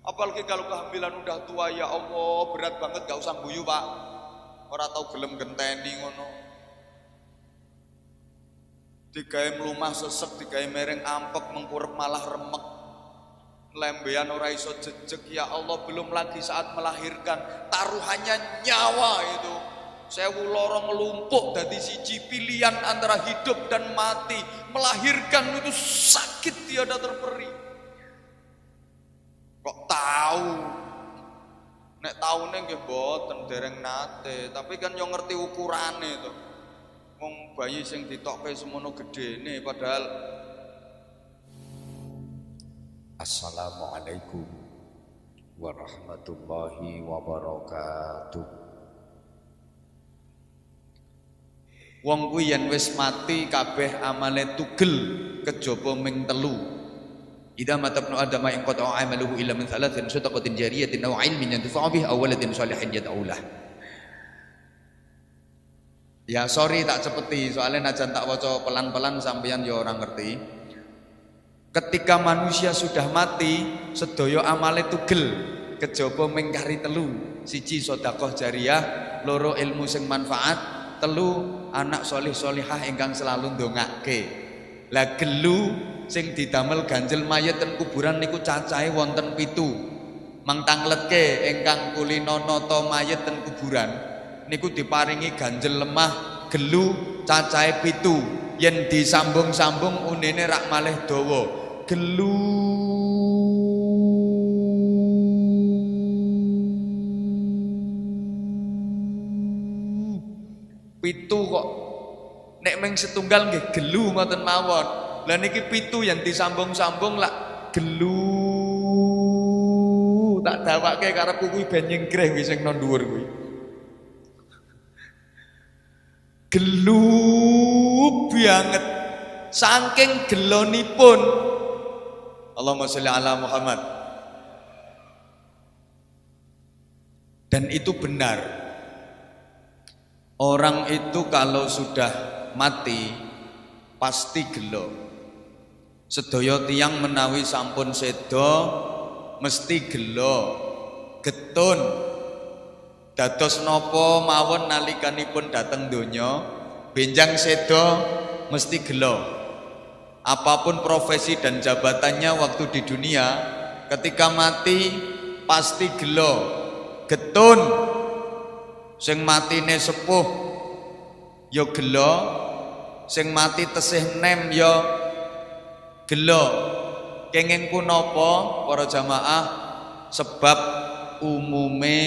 Apalagi kalau kehamilan udah tua, ya Allah, berat banget, gak usah guyu Pak. Ora tau gelem genteni ngono. Digawe mlumah sesek, digawe mereng ampek, mengkurep malah remek. Lembean ora iso jejeg, ya Allah, belum lagi saat melahirkan, taruhannya nyawa itu. 1000 loro ngelumpuk dadi siji, pilihan antara hidup dan mati. Melahirkan itu sakit tiada terperi. Kok tahu? Nek taune nggih mboten dereng nate, tapi kan yo ngerti ukurane to. Wong bayi sing ditokke semono gedene padahal. Assalamualaikum warahmatullahi wabarakatuh. Wong kuwi yen wis mati kabeh amale tugel kejaba ming telu. Idza mata ibnu adam in qata'a amaluhu illa min thalathin sadaqatin jariyatin aw ilmin yantafa'u bihi aw waladin shalihin yad'ulah. Ya sorry tak cepeti soalnya najan tak waca pelan-pelan sampeyan ya ora ngerti. Ketika manusia sudah mati, sedaya amale tugel kejaba ming kari telu. Siji sedekah jariyah, loro ilmu sing manfaat, telu anak solih solihah ingkang selalu ndongake. Lah gelu sing didamel ganjel mayit ten kuburan niku cacahe wonten 7. Mang tangletke ingkang kulina nata mayit ten kuburan niku diparingi ganjel lemah gelu cacahe 7. Yen disambung-sambung unine rak malih dawa. Gelu pitu kok nek meng setunggal nggih gelu ngoten mawon. Lah niki 7 yang disambung-sambung lak gelu tak dawake karepku kuwi ben nyengkreh wis sing nang dhuwur kuwi. Gelu banget saking gelonipun. Allahumma sholli ala Muhammad. Dan itu benar. Orang itu kalau sudah mati pasti gelo. Sedaya tiyang menawi sampun sedo mesti gelo, getun. Dados napa mawon nalikanipun dateng donya, benjang sedo mesti gelo. Apapun profesi dan jabatannya waktu di dunia, ketika mati pasti gelo, getun. Sing matine sepuh ya gelo, sing mati tesih nem ya gelo. Kenging punapa para jamaah? Sebab umume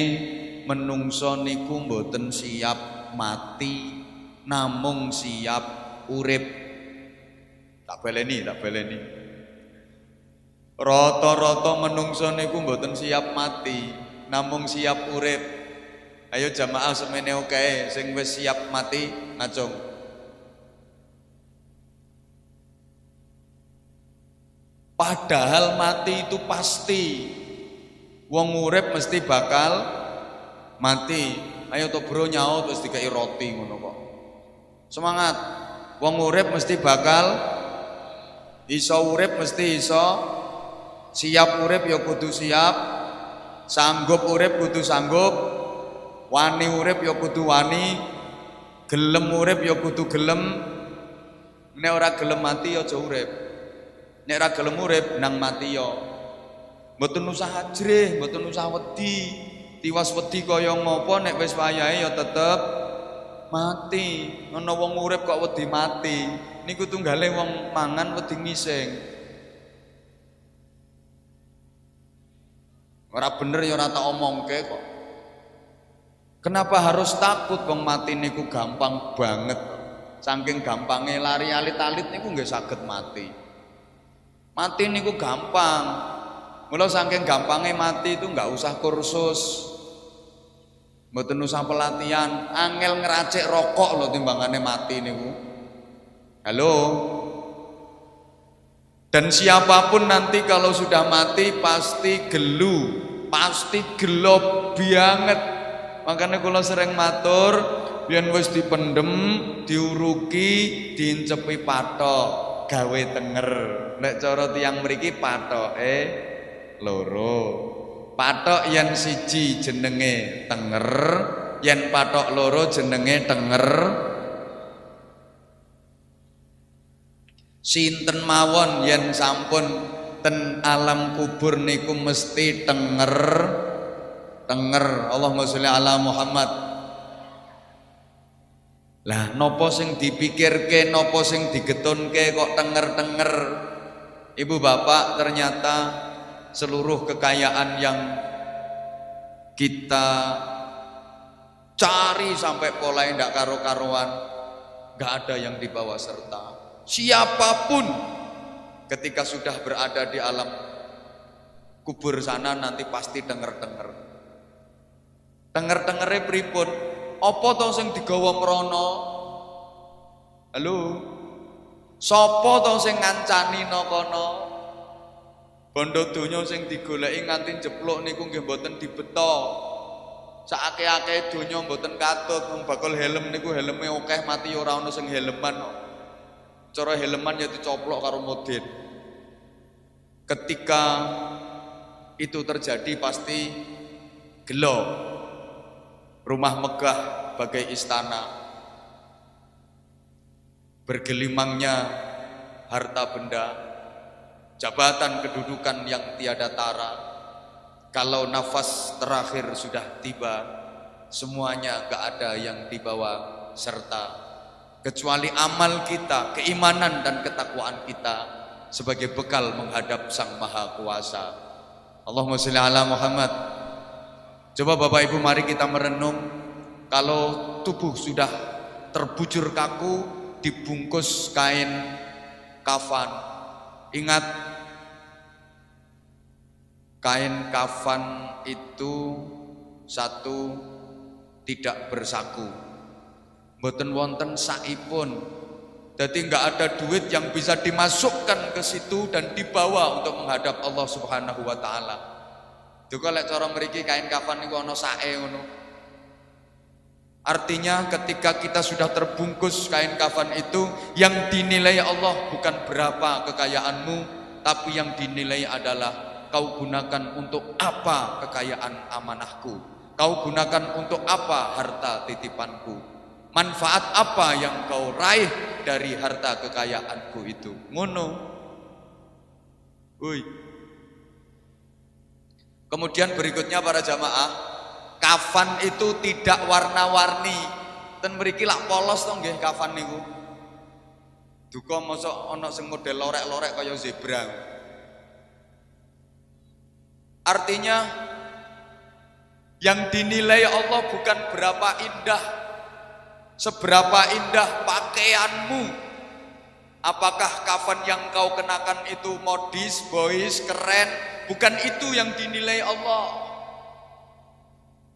menungso niku mboten siap mati, namung siap urip. Tak baleni. Rata-rata menungso niku mboten siap mati, namung siap urip. Ayo jamaah semene oke, sing wis siap mati ngacung. Padahal mati itu pasti. Wong urip mesti bakal mati. Ayo to bro nyaut terus dikai roti ngono kok. Semangat. Wong urip mesti bakal iso urip mesti iso, siap urip ya kudu siap, sanggup urip kudu sanggup, wani urip ya kudu wani, gelem urip ya kudu gelem. Nek ora gelem mati ya aja urip. Nek ora gelem urip nang mati ya. Mboten usah ajrih, mboten usah wedi. Tiwas wedi kaya ngopo nek wis wayahe ya tetep mati. Ana wong urip kok wedi mati. Niku tunggale wong mangan wedi ngising. Ora bener ya ora tak omongke kok. Kenapa harus takut wong mati niku gampang banget. Saking gampangnya lari alit-alit niku nggih saged mati. Mati niku gampang. Mula saking gampangnya mati itu nggak usah kursus. Mboten usah pelatihan, angel ngeracik rokok lho timbangane mati niku. Halo. Dan siapapun nanti kalau sudah mati pasti gelu, pasti gelo banget. Makanya kula sering matur, yen wis dipendem, diuruki, diincepi pathok, gawe tenger. Nek cara tiyang mriki pathoke loro. Patok yen siji jenenge tenger, yen patok loro jenenge tenger. Sinten mawon yen sampun ten alam kubur niku mesti tenger. Allahumma sholli ala Muhammad. Lah nopo sing dipikirke, nopo sing digetunke kok tenger-tenger. Ibu bapak, ternyata seluruh kekayaan yang kita cari sampai polai ndak karo-karuan, nggak ada yang dibawa serta. Siapapun ketika sudah berada di alam kubur sana nanti pasti denger-denger. Denger-dengere pripun? Apa to sing digawa mrono? Halo. Sapa to sing ngancani kono? Bondo donya sing digoleki nganti jepluk niku nggih mboten dibeto. Sakake-ake donya mboten katut, wong bakul helm niku helme akeh mati ora ono sing helman kok. Cara helman ya dicoplok karo modin. Ketika itu terjadi pasti gelo. Rumah megah bagai istana. Bergelimangnya harta benda, jabatan kedudukan yang tiada tara. Kalau nafas terakhir sudah tiba, semuanya gak ada yang dibawa serta, kecuali amal kita, keimanan dan ketakwaan kita sebagai bekal menghadap Sang Maha Kuasa. Allahumma sholli ala Muhammad. Coba Bapak Ibu mari kita merenung, kalau tubuh sudah terbujur kaku, dibungkus kain kafan. Ingat, kain kafan itu satu tidak bersaku, mboten wonten saipun. Jadi nggak ada duit yang bisa dimasukkan ke situ dan dibawa untuk menghadap Allah Subhanahu wa taala. Juga lek cara mriki kain kafan niku ana sae ngono. Artinya ketika kita sudah terbungkus kain kafan itu, yang dinilai Allah bukan berapa kekayaanmu, tapi yang dinilai adalah kau gunakan untuk apa kekayaan amanahku, kau gunakan untuk apa harta titipanku, manfaat apa yang kau raih dari harta kekayaanku itu. Ngono. Woi. Kemudian berikutnya para jamaah, kafan itu tidak warna-warni. Dan mriki lak polos to nggih kafan niku. Duka mosok ana sing model lorek-lorek kaya zebra. Artinya yang dinilai Allah bukan berapa indah, seberapa indah pakaianmu. Apakah kafan yang kau kenakan itu modis, boys, keren? Bukan itu yang dinilai Allah.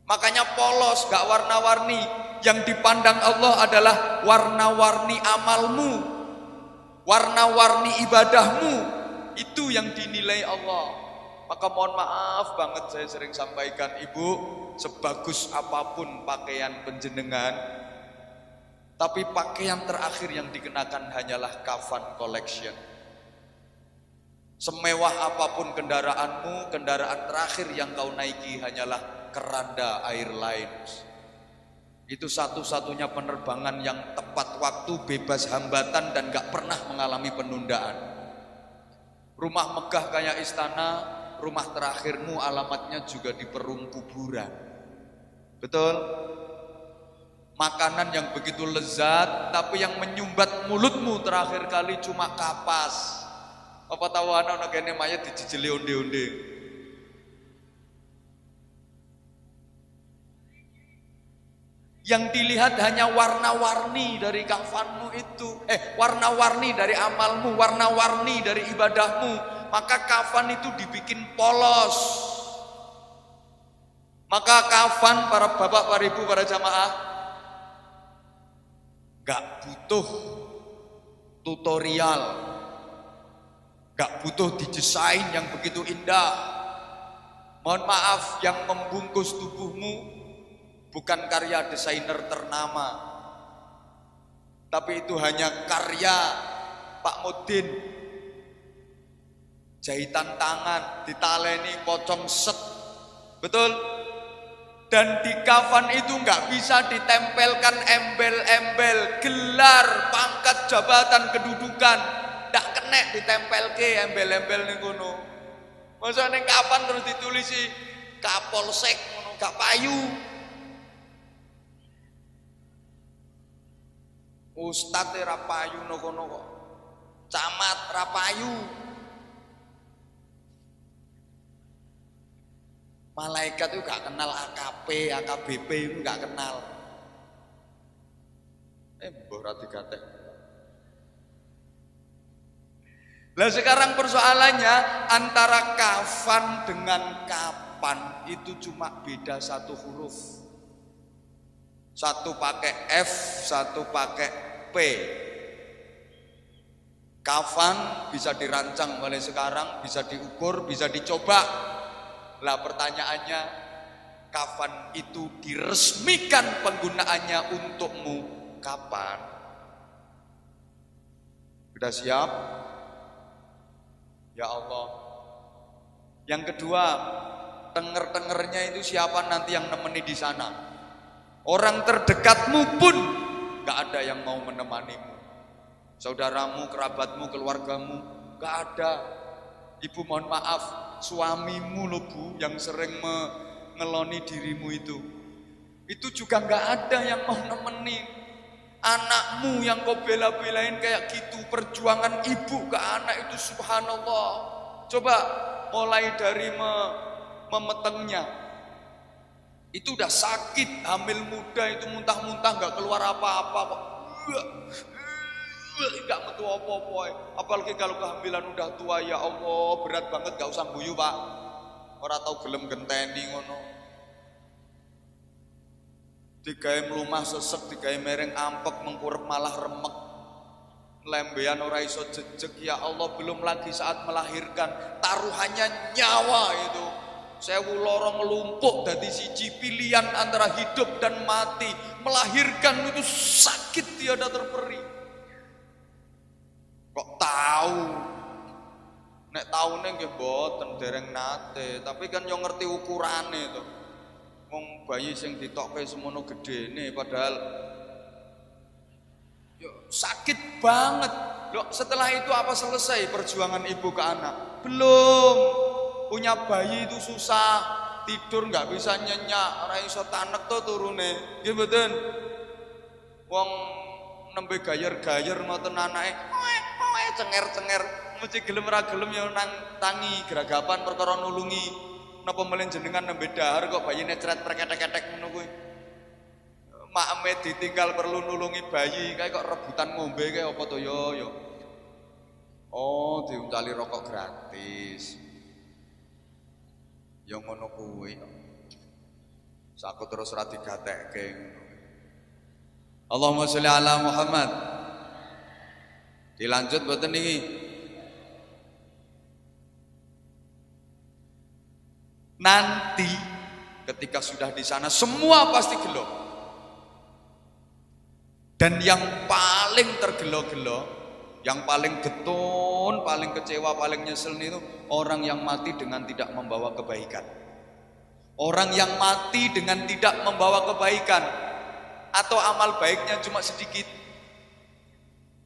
Makanya polos, gak warna-warni. Yang dipandang Allah adalah warna-warni amalmu, warna-warni ibadahmu. Itu yang dinilai Allah. Maka mohon maaf banget saya sering sampaikan, Ibu, sebagus apapun pakaian penjenengan, tapi pakaian terakhir yang dikenakan hanyalah kafan collection. Semewah apapun kendaraanmu, kendaraan terakhir yang kau naiki hanyalah keranda Airlines. Itu satu-satunya penerbangan yang tepat waktu, bebas hambatan dan gak pernah mengalami penundaan. Rumah megah kayak istana, rumah terakhirmu alamatnya juga di perung kuburan. Betul? Makanan yang begitu lezat, tapi yang menyumbat mulutmu terakhir kali cuma kapas. Apa tahu ana kene mayat dijijili onde-onde. Yang dilihat hanya warna-warni dari kafanmu itu, warna-warni dari amalmu, warna-warni dari ibadahmu. Maka kafan itu dibikin polos. Maka kafan, para bapak, para ibu, para jamaah, gak butuh tutorial, gak butuh didesain yang begitu indah. Mohon maaf, yang membungkus tubuhmu bukan karya desainer ternama, tapi itu hanya karya Pak Mudin. Jahitan tangan, ditaleni pocong set, Betul? Dan di kafan itu nggak bisa ditempelkan embel-embel, gelar, pangkat, jabatan, kedudukan. Nggak kena ditempelke embel-embel ning ngono. Masa ning kafan terus ditulisi Kapolsek ngono, gak payu. Ustadz ra payu kono kok. Camat ra payu. Malaikat itu gak kenal AKP, AKBP itu gak kenal. Mbah ra digatek. Lah sekarang persoalannya antara kafan dengan kapan itu cuma beda satu huruf. Satu pakai F, satu pakai P. Kafan bisa dirancang mulai sekarang, bisa diukur, bisa dicoba. Lah pertanyaannya, kafan itu diresmikan penggunaannya untukmu kapan? Sudah siap? Ya Allah. Yang kedua, tenger-tengernya itu siapa nanti yang nemeni di sana? Orang terdekatmu pun gak ada yang mau menemanimu. Saudaramu, kerabatmu, keluargamu, gak ada. Ibu mohon maaf, suamimu loh Bu yang sering mengeloni dirimu itu juga gak ada yang mau nemenin. Anakmu yang kau bela-belain kayak gitu, perjuangan ibu ke anak itu subhanallah. Coba mulai dari memetengnya, itu udah sakit, hamil muda itu muntah-muntah gak keluar apa-apa kok. Gak metu apa-apa. Apalagi kalau kehamilan udah tua, ya Allah berat banget, gak usah guyu Pak. Ora tau gelem genteni ngono. Digawe mlumah sesek, digawe mereng ampek, mengkurep malah remek. Lembean ora iso jejeg, ya Allah belum lagi saat melahirkan, taruhannya nyawa itu. 1000 loro ngelumpuk dadi siji, pilihan antara hidup dan mati. Melahirkan itu sakit tiada terperi. Kok tahu? Nek taune nggih mboten dereng nate, tapi kan yo ngerti ukurane to. Wong bayi sing ditokke semono gedene padahal yo sakit banget. Loh, setelah itu apa selesai perjuangan ibu ke anak? Belum. Punya bayi itu susah, tidur nggak bisa nyenyak, ora iso tanek to turune. Nggih mboten? Wong nembe gayer-gayer ngoten anake, cenger-cenger, mesti gelem ra gelem ya nang tangi geragapan perkara nulungi. Napa melen jenengan nembe dahar kok bayine cret preketek-ketek ngono kuwi. Makme ditinggal perlu nulungi bayi, kae kok rebutan ngombe kae apa to yo. Oh, diuncali rokok gratis. Ya ngono kuwi. Saku terus ra digatekke ngono. Allahumma sholli ala Muhammad. Dilanjut mboten niki. Nanti ketika sudah di sana semua pasti gelo. Dan yang paling tergelo-gelo, yang paling getun, paling kecewa, paling nyesel itu orang yang mati dengan tidak membawa kebaikan. Orang yang mati dengan tidak membawa kebaikan atau amal baiknya cuma sedikit.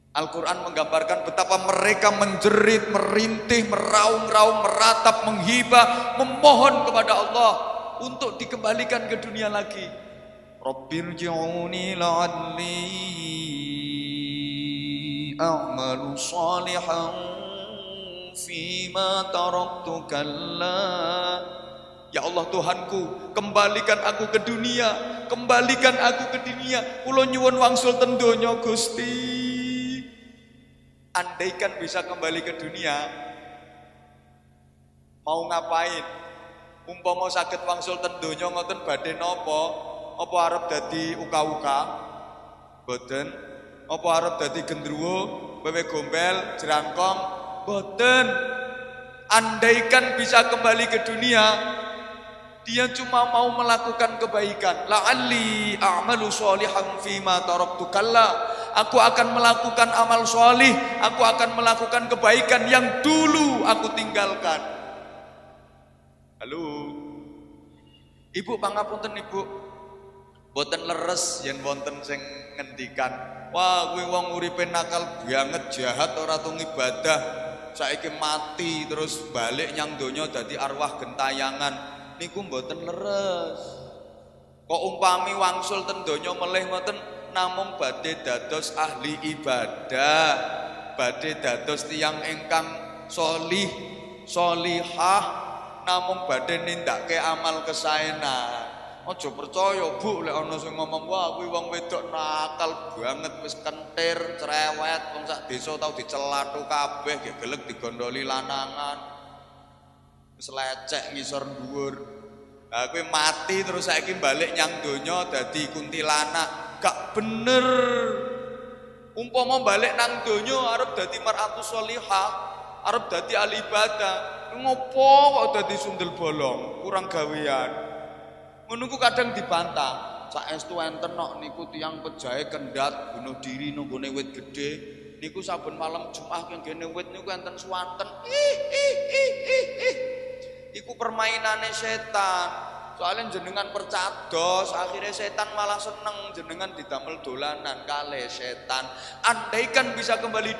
Al-Quran menggambarkan betapa mereka menjerit, merintih, meraung-raung, meratap, menghibah, memohon kepada Allah untuk dikembalikan ke dunia lagi. Rabbirji'uni la'alli a'malu shalihan fima taraktu kalla. Ya Allah Tuhanku, kembalikan aku ke dunia, kembalikan aku ke dunia. Kula nyuwun wangsul ten donya Gusti. Andaikan bisa kembali ke dunia, mau ngapain? Umpama saged wangsul ten donya ngoten badhe napa? Apa arep dadi uka-uka? Boten. Apa arep dadi gendruwo, wewe gombel, jerangkong? Boten. Andaikan bisa kembali ke dunia, dia cuma mau melakukan kebaikan. La'alli a'malu sholihan fima taraktu kalla. Aku akan melakukan amal sholih, aku akan melakukan kebaikan yang dulu aku tinggalkan. Halo. Ibu pangapunten Ibu. Boten leres yen wonten sing ngendikan, wah kuwi wong uripe nakal banget, jahat ora tau ibadah, saiki mati terus balik nyang donya dadi arwah gentayangan. Niku mboten leres. Kok umpami wangsul ten donya melih ngoten namung badhe dados ahli ibadah, badhe dados tiyang ingkang sholih, sholihah, namung badhe nindakake amal kesaenan. Aja percaya Bu lek ana sing ngomong wah kuwi wong wedok nakal banget wis kentir cerewet wong sak desa tau dicelathu kabeh gek gelek digondoli lanangan wis lecek ngisor dhuwur. Lah kuwi mati terus saiki balik nyang donya dadi kuntilanak, gak bener. Umpama balik nang donya arep dadi mar'atus sholihah, arep dadi ahli ibadah, ngopo kok dadi sundel bolong, kurang gawean. Menunggu kadang dibantah, saestu enten nok niku tiyang pejahe kendhat bunuh diri nunggone wit gedhe. Niku saben malam Jumat kene wit niku enten swanten. Iku permainane setan. Soalnya jenengan percados, akhirnya setan malah seneng jenengan didamel dolanan kalih setan. Andaikan bisa kembali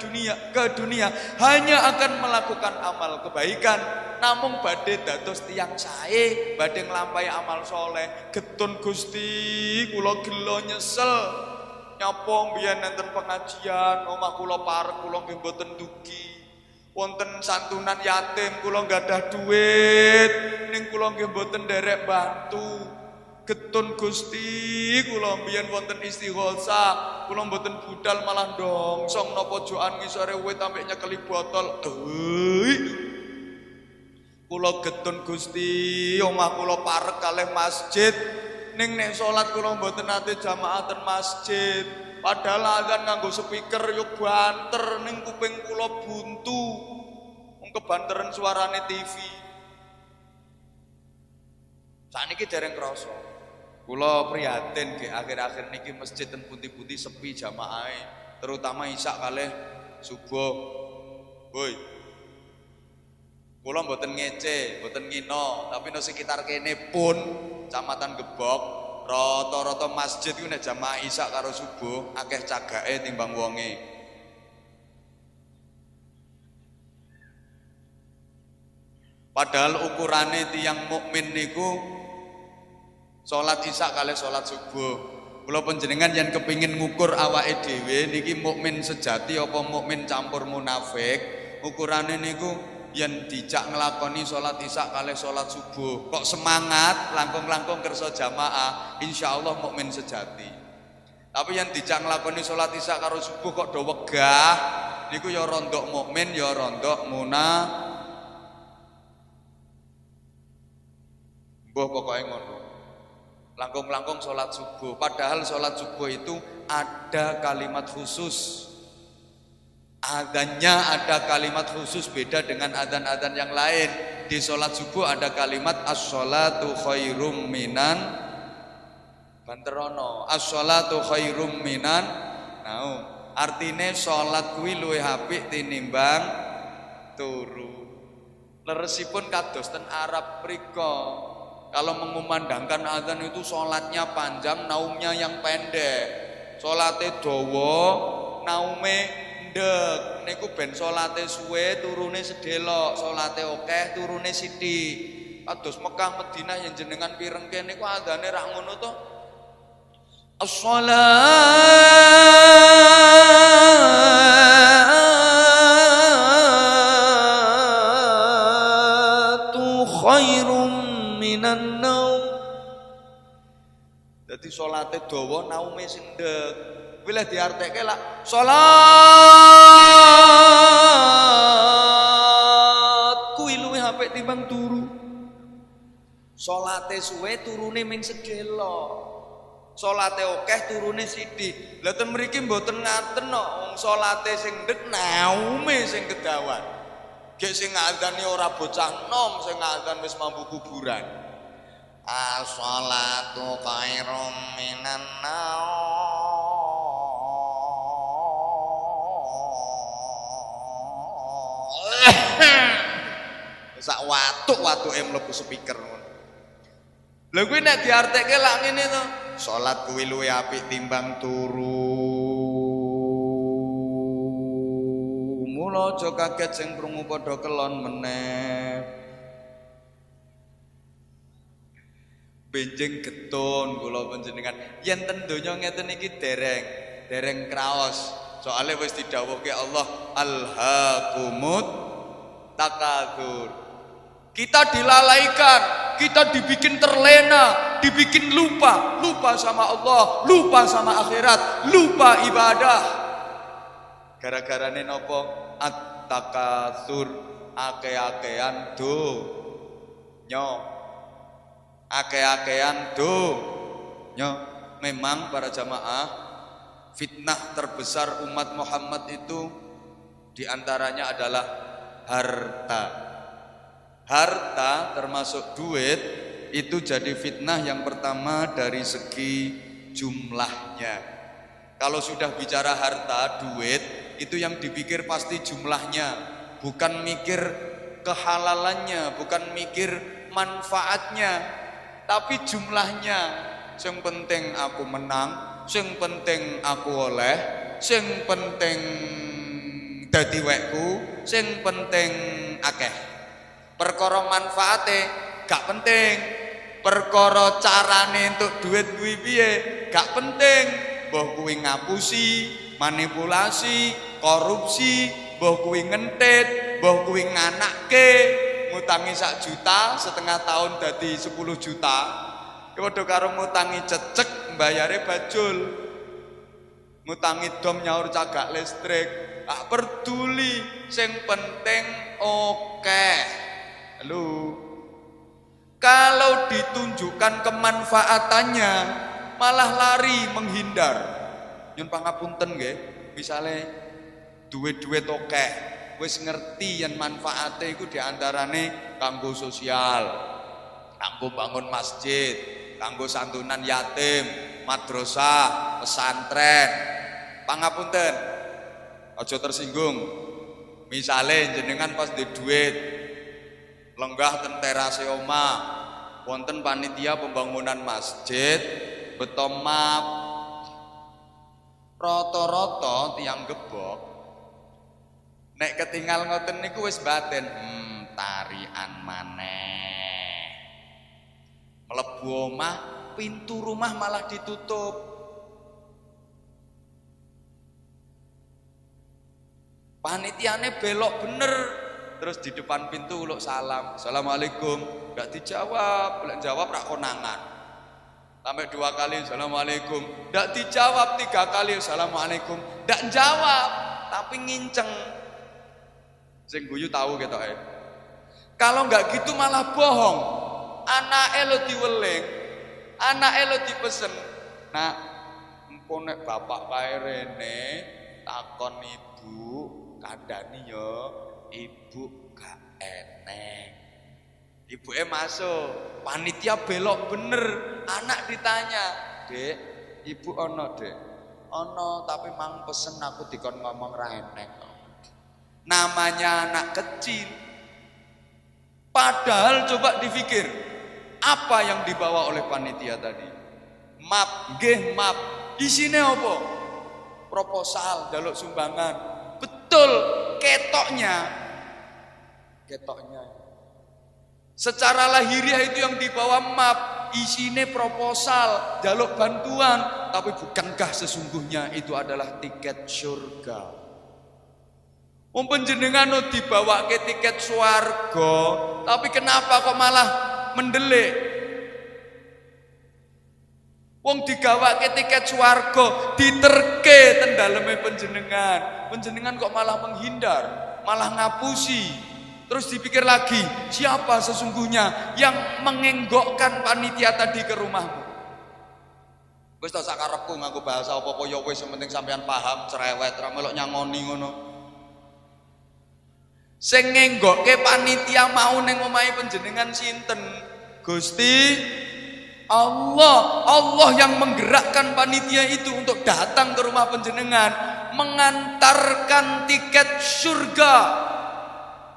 ke dunia hanya akan melakukan amal kebaikan, namung badhe dados tiyang sae, badhe nglampahi amal soleh. Getun Gusti, kula gelo nyesel. Nyapa mbiyen enten pengajian, omah kula parek kula nggih mboten dugi. Wonten santunan yatim kula gadah duit ning kula nggih mboten nderek bantu. Getun Gusti, kula mbiyen wonten istighosa, kula mboten budal malah ndongsong napa jokan ngisore wit ambek nyekeli botol. Kula getun Gusti, omah kula parek kalih masjid ning nek salat kula mboten nate jamaah ten masjid. Padahal azan nganggo speaker yo banter ning kuping kula buntu. Wong kebanteran suarane TV. Sakniki dereng krasa. Kula prihatin nggih akhir-akhir niki masjid ten pundi-pundi sepi jamaahe, terutama isya kalih subuh. Woi. Kula mboten ngece, mboten ngino, tapi no sekitar kene pun Kecamatan Gebok rata-rata masjid ku nek jamaah isya karo subuh akeh cagake timbang wonge. Padahal ukurane tiyang mukmin niku salat isya kalih salat subuh. Kula panjenengan yen kepingin ngukur awake dhewe niki mukmin sejati apa mukmin campur munafik, ukurane niku yen dijak nglakoni salat isya kalih salat subuh kok semangat langkung-langkung kersa jamaah, insyaallah mukmin sejati. Tapi yen dijak nglakoni salat isya karo subuh kok do wegah niku ya rondok mukmin ya rondok mbuh pokoke ngono. Langkung-langkung salat subuh, padahal salat subuh itu ada kalimat khusus. Adzannya ada kalimat khusus beda dengan adzan-adzan yang lain. Di sholat subuh ada kalimat as-sholatu khairum minan banterono. As-sholatu khairum minan artine sholat kuwi luwih apik tinimbang turu. Leresipun kados ten Arab mriko. Kalau mengumandangkan adzan itu sholatnya panjang, naumnya yang pendek. Sholatnya dawa, naume ndek. Niku ben salate suwe turune sedelok, salate akeh turune sithik. Kados Mekah Madinah yen jenengan pirengke niku adzane rak ngono to. As-shalatu khairum minan naum. Dadi salate dawa naume sing ndek. Bila diartekke lah salat kuwi luwih apik timbang turu. Salate suwe turune ming sedelo. Salate akeh turune sithik. Lha ten mriki mboten ngaten kok. Wong salate sing ndek naume sing kedawan. Gek sing ngandani ora bocah nom, sing ngandan wis mampu kuburan. As-shalatu khairum minan naum. Sak watuk-watuke mlebu speaker ngono. Lha kuwi nek diartekke lak ngene to, salat kuwi luwih apik timbang turu. Mula aja kaget sing krungu padha kelon meneh. Benjing getun kula panjenengan. Yen ten donya ngeten iki dereng kraos. Soale wis didhawuhke Allah, alhaakumut takatsur. Kita dilalaikan, kita dibikin terlena, dibikin lupa sama Allah, lupa sama akhirat, lupa ibadah. Gara-garane napa? At-takatsur, ake-akean donya. Ake-akean donya. Memang para jamaah, fitnah terbesar umat Muhammad itu diantaranya adalah harta. Harta termasuk duit itu jadi fitnah yang pertama dari segi jumlahnya. Kalau sudah bicara harta, duit, itu yang dipikir pasti jumlahnya, bukan mikir kehalalannya, bukan mikir manfaatnya, tapi jumlahnya. Yang penting aku menang, yang penting aku oleh, yang penting dadi wekku, yang penting akeh. Perkara manfaate gak penting, perkara carane entuk duit kuwi piye gak penting. Mbah kuwi ngapusi, manipulasi, korupsi, mbah kuwi ngentit, mbah kuwi nganakke, ngutangi 1 juta setengah tahun dadi 10 juta. Padha karo ngutangi cecek mbayare bajul. Ngutangi dom nyaur cagak listrik, gak peduli, sing penting akeh. Halo. Kalau ditunjukkan kemanfaatannya malah lari menghindar. Nyun pangapunten nggih, misale duit-duit akeh, wis ngerti yen manfaate iku diantarane kanggo sosial, kanggo bangun masjid, kanggo santunan yatim, madrasah, pesantren. Pangapunten, aja tersinggung. Misale jenengan pas duwe duit lenggah ten terase omah, wonten panitia pembangunan masjid, beto map. Rata-rata tiyang gebok nek ketinggal ngoten niku wis batin, tarian maneh. Mlebu omah, pintu rumah malah ditutup. Panitiane belok bener, terus di depan pintu uluk salam, assalamualaikum, gak dijawab, lek jawab rak konangan. Sampai 2 kali assalamualaikum, gak dijawab, 3 kali assalamualaikum, gak jawab, tapi nginceng. Sing guyu tahu ketoke. Kalau gak gitu malah bohong. Anake lo diweling, anake lo dipesen. Nah, engko nek bapak kae rene takon ibu, kandhani yo ibu gak eneng. Ibuke masuk, panitia belok bener, anak ditanya, "Dek, ibu ono, Dek?" "Ono, tapi mang pesen aku dikon ngomong ra eneng." Namanya anak kecil. Padahal coba dipikir, apa yang dibawa oleh panitia tadi? Map, nggih map. Isine apa? Proposal, jaluk sumbangan. Betul, ketoknya secara lahiriah itu yang dibawa map, isine proposal, jaluk bantuan, tapi bukankah sesungguhnya itu adalah tiket surga? Panjenengan dibawa ke tiket swarga, tapi kenapa kok malah mendelik? Wong digawake tiket swarga, diterke ten daleme panjenengan kok malah menghindar, malah ngapusi. Terus dipikir lagi, siapa sesungguhnya yang mengenggokkan panitia tadi ke rumahmu? Wis tak sakarepku nganggo bahasa apa-apa ya wis, penting sampean paham, cerewet, ra melok nyangoni ngono. Sing ngenggokke panitia mau ning omahe panjenengan sinten? Gusti Allah. Allah yang menggerakkan panitia itu untuk datang ke rumah panjenengan, mengantarkan tiket surga.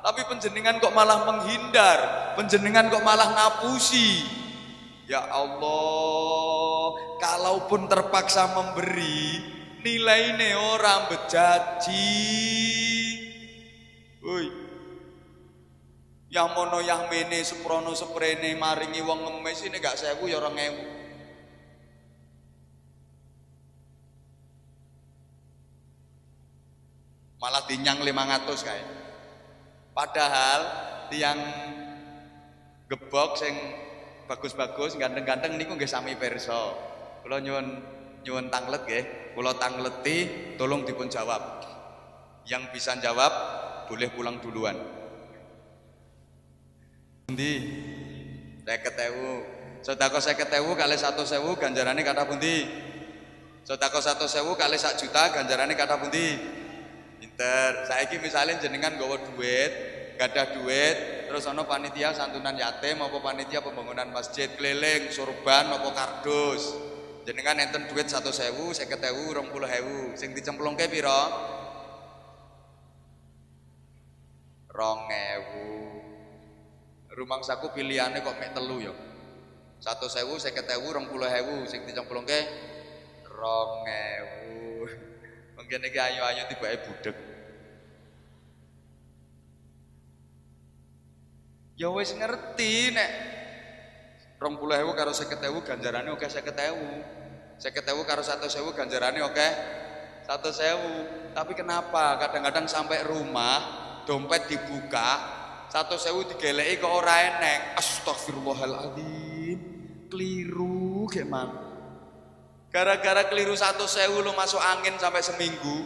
Tapi panjenengan kok malah menghindar, panjenengan kok malah ngapusi. Ya Allah, kalaupun terpaksa memberi, nilainya orang bejaji. Woi, yang mono yang mene seprono seprene maringi wong ngemis ini gak 1000 ya 2000. Malah dinyang 500 kae. Padahal tiang gebok sing bagus-bagus ganteng-ganteng niku nggih sami pirsa. Kula nyuwun tanglet nggih, kula tangleti tolong dipun jawab. Yang bisa jawab boleh pulang duluan. Pundi? 50.000. Sedekah 50.000 kali 100.000 ganjarane kathah pundi? Sedekah 100.000 kali 1 juta ganjarane kathah pundi? Pinter. Saiki misalnya jenengan gawa duit, gadah duit, terus ana panitia santunan yatim apa panitia pembangunan masjid keliling sorban apa kardus. Jenengan enten duit 100.000, 50.000, 20.000. Sing dicemplungke pira? 2.000. Rumangsaku pilihane kok mek 3 ya. 100.000, 50.000, 20.000 sing dicemplungke 2.000. Mungkin iki ayu-ayu tibake budek. Ya wis ngerti nek 20.000 karo 50.000 ganjarane oke 50.000. 50.000 karo 100.000 ganjarane oke 100.000. Tapi kenapa kadang-kadang sampai rumah dompet dibuka 100.000 digeleki kok ora eneng. Astagfirullahaladzim. Keliru gimana? Gara-gara keliru 100.000 lo masuk angin sampai seminggu.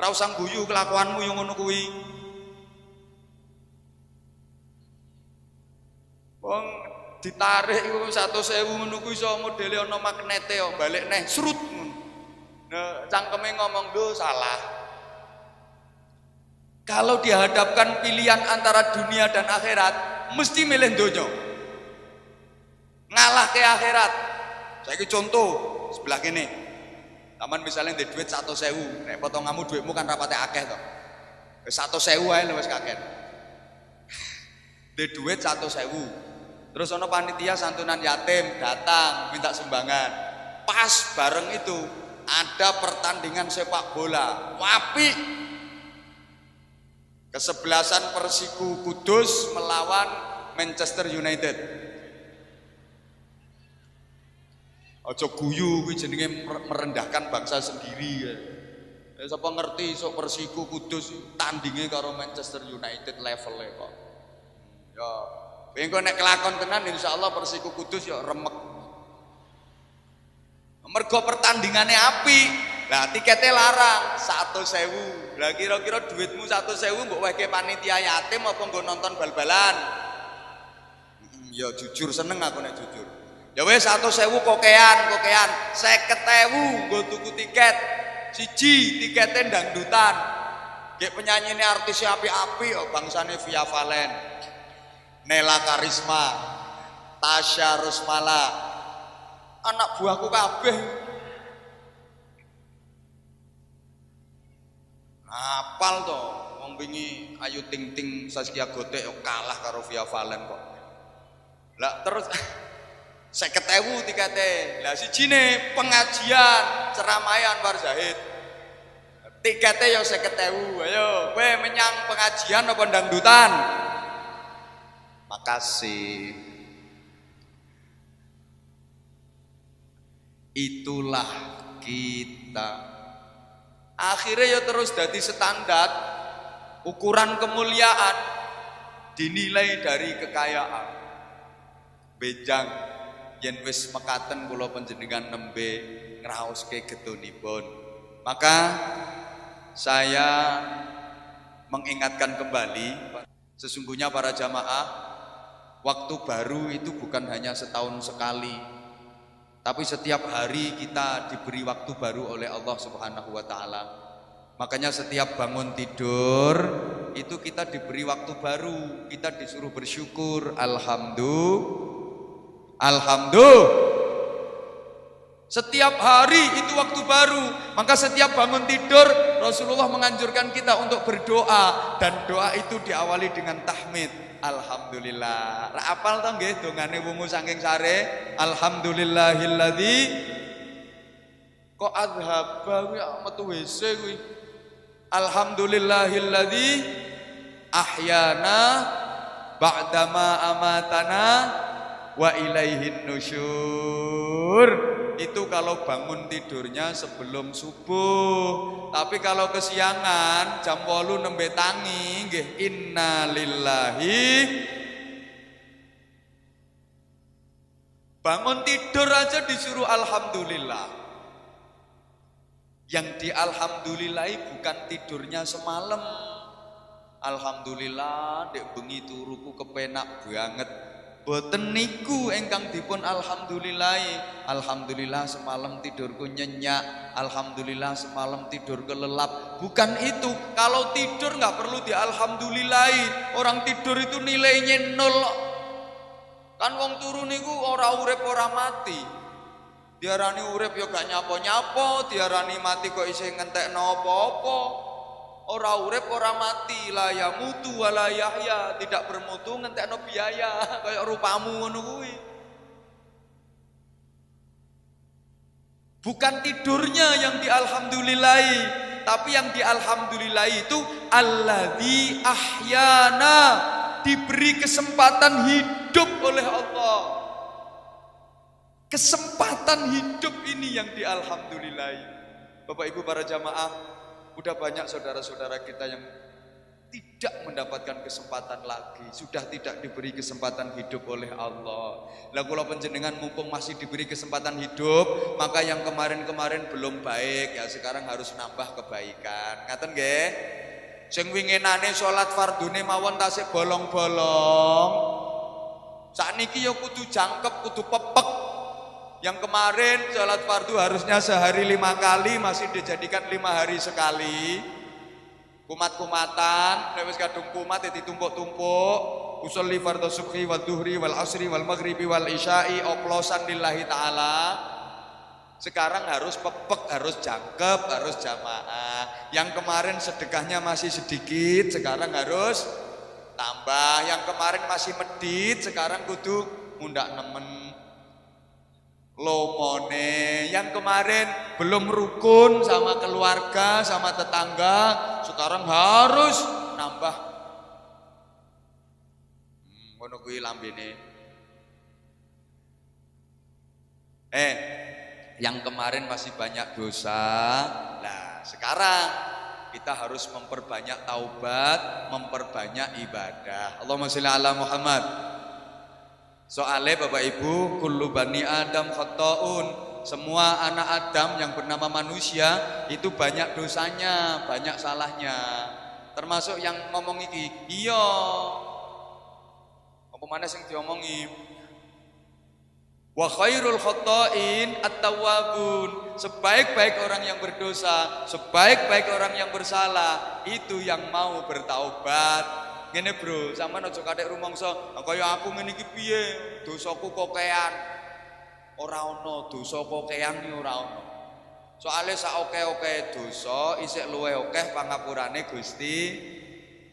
Ora usah guyu kelakuanmu yang ngono kuwi. Wong ditarik iku 100.000 ngono kuwi iso modele ana magnete kok balik neh srut ngono. Nah, cangkeme ngomong lho salah. Kalau dihadapkan pilihan antara dunia dan akhirat, mesti milih donya. Ngalah ke akhirat. Saiki contoh sebelah kene. Taman misalnya ndek duit 100.000, nek potonganmu duitmu kan rapate akeh to. Wis 100.000 ae wis kakek. Ndek duit 100.000. Terus ana panitia santunan yatim datang minta sumbangan. Pas bareng itu ada pertandingan sepak bola. Apik. Kesebelasan Persiku Kudus melawan Manchester United. Aja guyu kuwi jenenge merendahkan bangsa sendiri ya. Sapa ngerti sok Persiku Kudus tandinge karo Manchester United level kok. Ya, engko nek kelakon tenan insyaallah Persiku Kudus ya remek. Mergo pertandingane apik. Lah tiketnya larang 100.000. Lah kira-kira duitmu 100.000 mbok wehke panitia yatim apa nggo nonton bal-balan? Ya jujur seneng aku nek jujur. Ya wis 100.000 kokean 50.000 nggo tuku tiket. Siji tiketnya dangdutan. Nggih penyanyine artis api-api kok bangsane Via Valen. Nela Karisma, Tasya Rusmala. Anak buahku kabeh. Apal to, wong wingi Ayu Ting Ting Saskia Gotik kalah karo Via Valen kok. Lah terus 50.000 tikete. Lah sijine pengajian ceramah Anwar Zahid. Tikete ya 50.000. Ayo, kowe menyang pengajian apa dangdutan? Makasih. Itulah kita. Akhirnya ya terus jadi standar ukuran kemuliaan dinilai dari kekayaan. Bejang yen wis mekaten kula panjenengan nembe ngraoske gedonipun. Maka saya mengingatkan kembali sesungguhnya para jamaah, waktu baru itu bukan hanya setahun sekali. Tapi setiap hari kita diberi waktu baru oleh Allah Subhanahu wa taala. Makanya setiap bangun tidur itu kita diberi waktu baru, kita disuruh bersyukur. Alhamdulillah. Setiap hari itu waktu baru. Maka setiap bangun tidur Rasulullah menganjurkan kita untuk berdoa, dan doa itu diawali dengan tahmid. Alhamdulillah. Ra apal to nggih dongane wungu saking sare? Alhamdulillahilladzi kok adhaba kuwi metu WC kuwi. Alhamdulillahilladzi ahyana ba'dama amatana wa ilaihin nusyur. Itu kalau bangun tidurnya sebelum subuh. Tapi kalau kesiangan jam 8 nembe tangi nggih innalillahi. Bangun tidur aja disuruh alhamdulillah. Yang dialhamdulillahi bukan tidurnya semalam. Alhamdulillah dek bengi turuku kepenak banget. Boten niku engkang dipun alhamdulillahi. Alhamdulillah semalam tidurku nyenyak. Alhamdulillah semalam tidur kelelap. Bukan itu. Kalau tidur nggak perlu dialhamdulillahi. Orang tidur itu nilainya 0. Kan wong turu niku ora urip ora mati. Diarani urip ya gak nyapo-nyapo, diarani mati kok isih ngentekno apa-apa. Ora urip ora mati, la yamutu wala yahya, tidak bermutu ngentekno biaya kaya rupamu ngono kuwi. Bukan tidurnya yang dialhamdulillahi, tapi yang dialhamdulillahi itu alladzi ahyana, diberi kesempatan hidup oleh Allah. Kesempatan hidup ini yang dialhamdulillahi. Bapak Ibu para jamaah, udah banyak saudara-saudara kita yang tidak mendapatkan kesempatan lagi, sudah tidak diberi kesempatan hidup oleh Allah. Lah kula panjenengan mumpung masih diberi kesempatan hidup, maka yang kemarin-kemarin belum baik ya sekarang harus nambah kebaikan. Ngaten nggih? Sing winginane salat fardune mawon tasih bolong-bolong. Sakniki ya kudu jangkep, kudu pepek. Yang kemarin sholat fardu harusnya sehari 5 kali, masih dijadikan 5 hari sekali. Kumat-kumatan, lewis kadung kumat ya ditumpuk-tumpuk. Usolli fardhu subhi wal duhri wal asri wal maghribi wal isya'i oplosan lillahi ta'ala. Sekarang harus pepek, harus jangkep, harus jamaah. Yang kemarin sedekahnya masih sedikit, sekarang harus tambah. Yang kemarin masih medit, sekarang kudu mundak nemen. Lomone yang kemarin belum rukun sama keluarga, sama tetangga, sekarang harus nambah. Ngono kuwi lambene. Yang kemarin masih banyak dosa. Nah, sekarang kita harus memperbanyak taubat, memperbanyak ibadah. Allahumma sholli ala Muhammad. Soalnya Bapak Ibu, kullu bani Adam khata'un. Semua anak Adam yang bernama manusia itu banyak dosanya, banyak salahnya. Termasuk yang ngomong iki. Iya. Apa mana sing diomongi? Wa khairul khata'in at-tawwabun. Sebaik-baik orang yang berdosa, sebaik-baik orang yang bersalah, itu yang mau bertaubat. Ngene bro, sampean aja kathek rumangsa, kaya aku ngene iki piye? Dosaku kokean. Ora ana dosa kokean iki ora ana. Soale sak oke-oke dosa isih luwih akeh pangapurane Gusti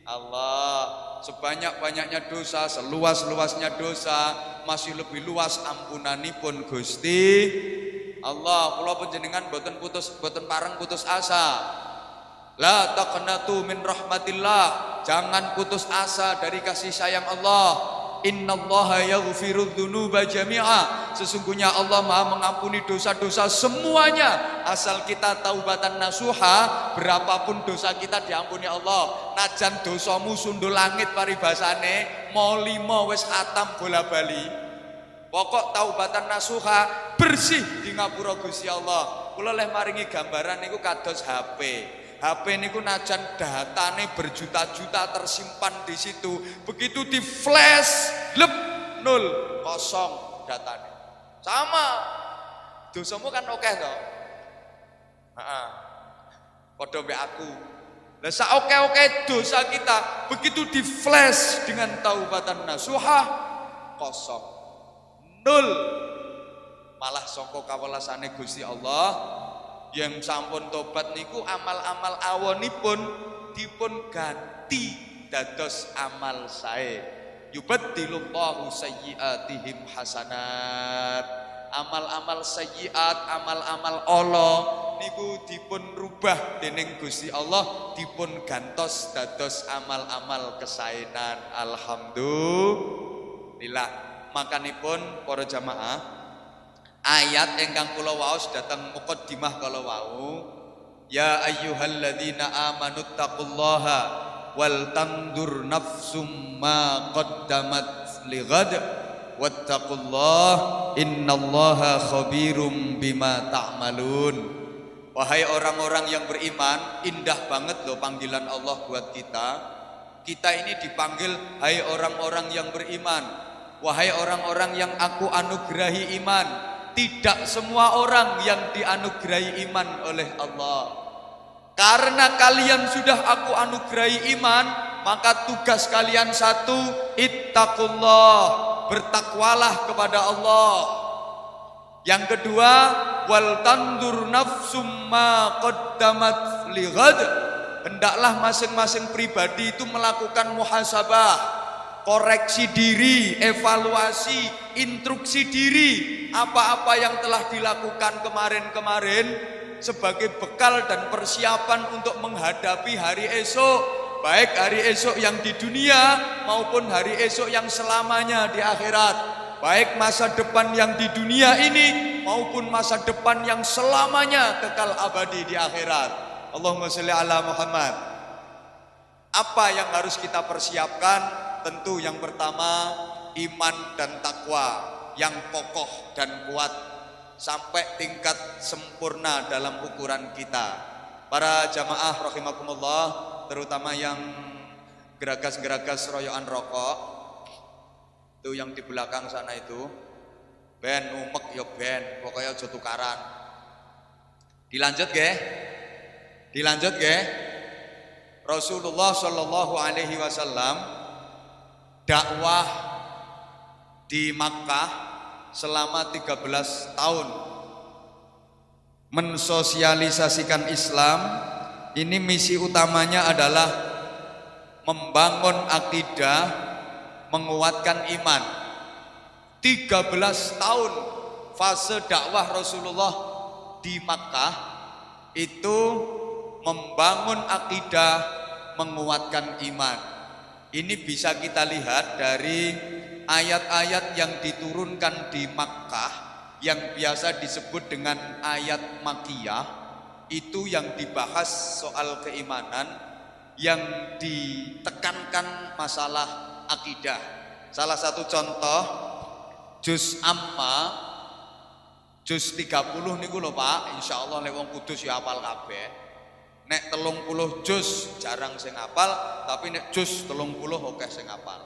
Allah. Sebanyak-banyaknya dosa, seluas-luasnya dosa, masih lebih luas ampunanipun Gusti Allah. Kula panjenengan boten pareng putus asa. La taqnatu min rahmatillah. Jangan putus asa dari kasih sayang Allah. Innallaha yaghfirudz dzunuba jami'a. Sesungguhnya Allah Maha mengampuni dosa-dosa semuanya asal kita taubatan nasuha. Berapapun dosa kita diampuni Allah. Najan dosamu sundul langit paribasane, mau 5 wis khatam bola-bali. Pokok taubatan nasuha, bersih di ngapura Gusti Allah. Kula leh maringi gambaran niku kados HP. HP niku najan datane berjuta-juta tersimpan di situ. Begitu di flash, lep 0 kosong datane. Sama. Dosamu kan akeh to. Heeh. Padha mbek aku. Lah sak oke-oke dosa kita begitu di flash dengan taubatan nasuha kosong. 0. Malah saka kawelasane Gusti Allah, yang sampun tobat niku amal-amal awonipun dipun ganti dados amal sae. Yubaddilullahu sayyiatihim hasanat. Amal-amal sayyiat, amal-amal ala niku dipun rubah dening Gusti Allah, dipun gantos dados amal-amal kesaenan. Alhamdulillah. Makanipun para jamaah, ayat ingkang kula waos dhateng muqaddimah kala wau, ya ayyuhalladzina amanu taqullaha wal tandur nafsum ma qaddamat lighad wattaqullah innallaha khabirum bima ta'malun. Wahai orang-orang yang beriman, indah banget loh panggilan Allah buat kita. Kita ini dipanggil hai orang-orang yang beriman. Wahai orang-orang yang aku anugerahi iman. Tidak semua orang yang dianugerahi iman oleh Allah. Karena kalian sudah aku anugerahi iman, maka tugas kalian satu, ittaqullah, bertakwalah kepada Allah. Yang kedua, wal tandur nafsum ma qaddamat lighad. Hendaklah masing-masing pribadi itu melakukan muhasabah, koreksi diri, evaluasi, instruksi diri, apa-apa yang telah dilakukan kemarin-kemarin sebagai bekal dan persiapan untuk menghadapi hari esok, baik hari esok yang di dunia maupun hari esok yang selamanya di akhirat, baik masa depan yang di dunia ini maupun masa depan yang selamanya kekal abadi di akhirat. Allahumma sholli ala Muhammad. Apa yang harus kita persiapkan? Tentu yang pertama iman dan takwa yang kokoh dan kuat sampai tingkat sempurna dalam ukuran kita. Para jamaah rahimakumullah, terutama yang geragas-geragas royokan rokok, itu yang di belakang sana itu, ben umek ya ben, pokoknya aja tukaran. Dilanjut ge? Dilanjut ge? Rasulullah Shallallahu Alaihi Wasallam dakwah di Makkah selama 13 tahun, mensosialisasikan Islam. Ini misi utamanya adalah membangun akidah, menguatkan iman. 13 tahun fase dakwah Rasulullah di Makkah itu membangun akidah, menguatkan iman. Ini bisa kita lihat dari ayat-ayat yang diturunkan di Makkah yang biasa disebut dengan ayat Makkiyah. Itu yang dibahas soal keimanan, yang ditekankan masalah akidah. Salah satu contoh juz Amma, juz 30 niku lho Pak, insyaallah nek wong kudus ya hafal kabeh. Nek 30 juz jarang sing hafal, tapi nek juz 30 akeh sing hafal.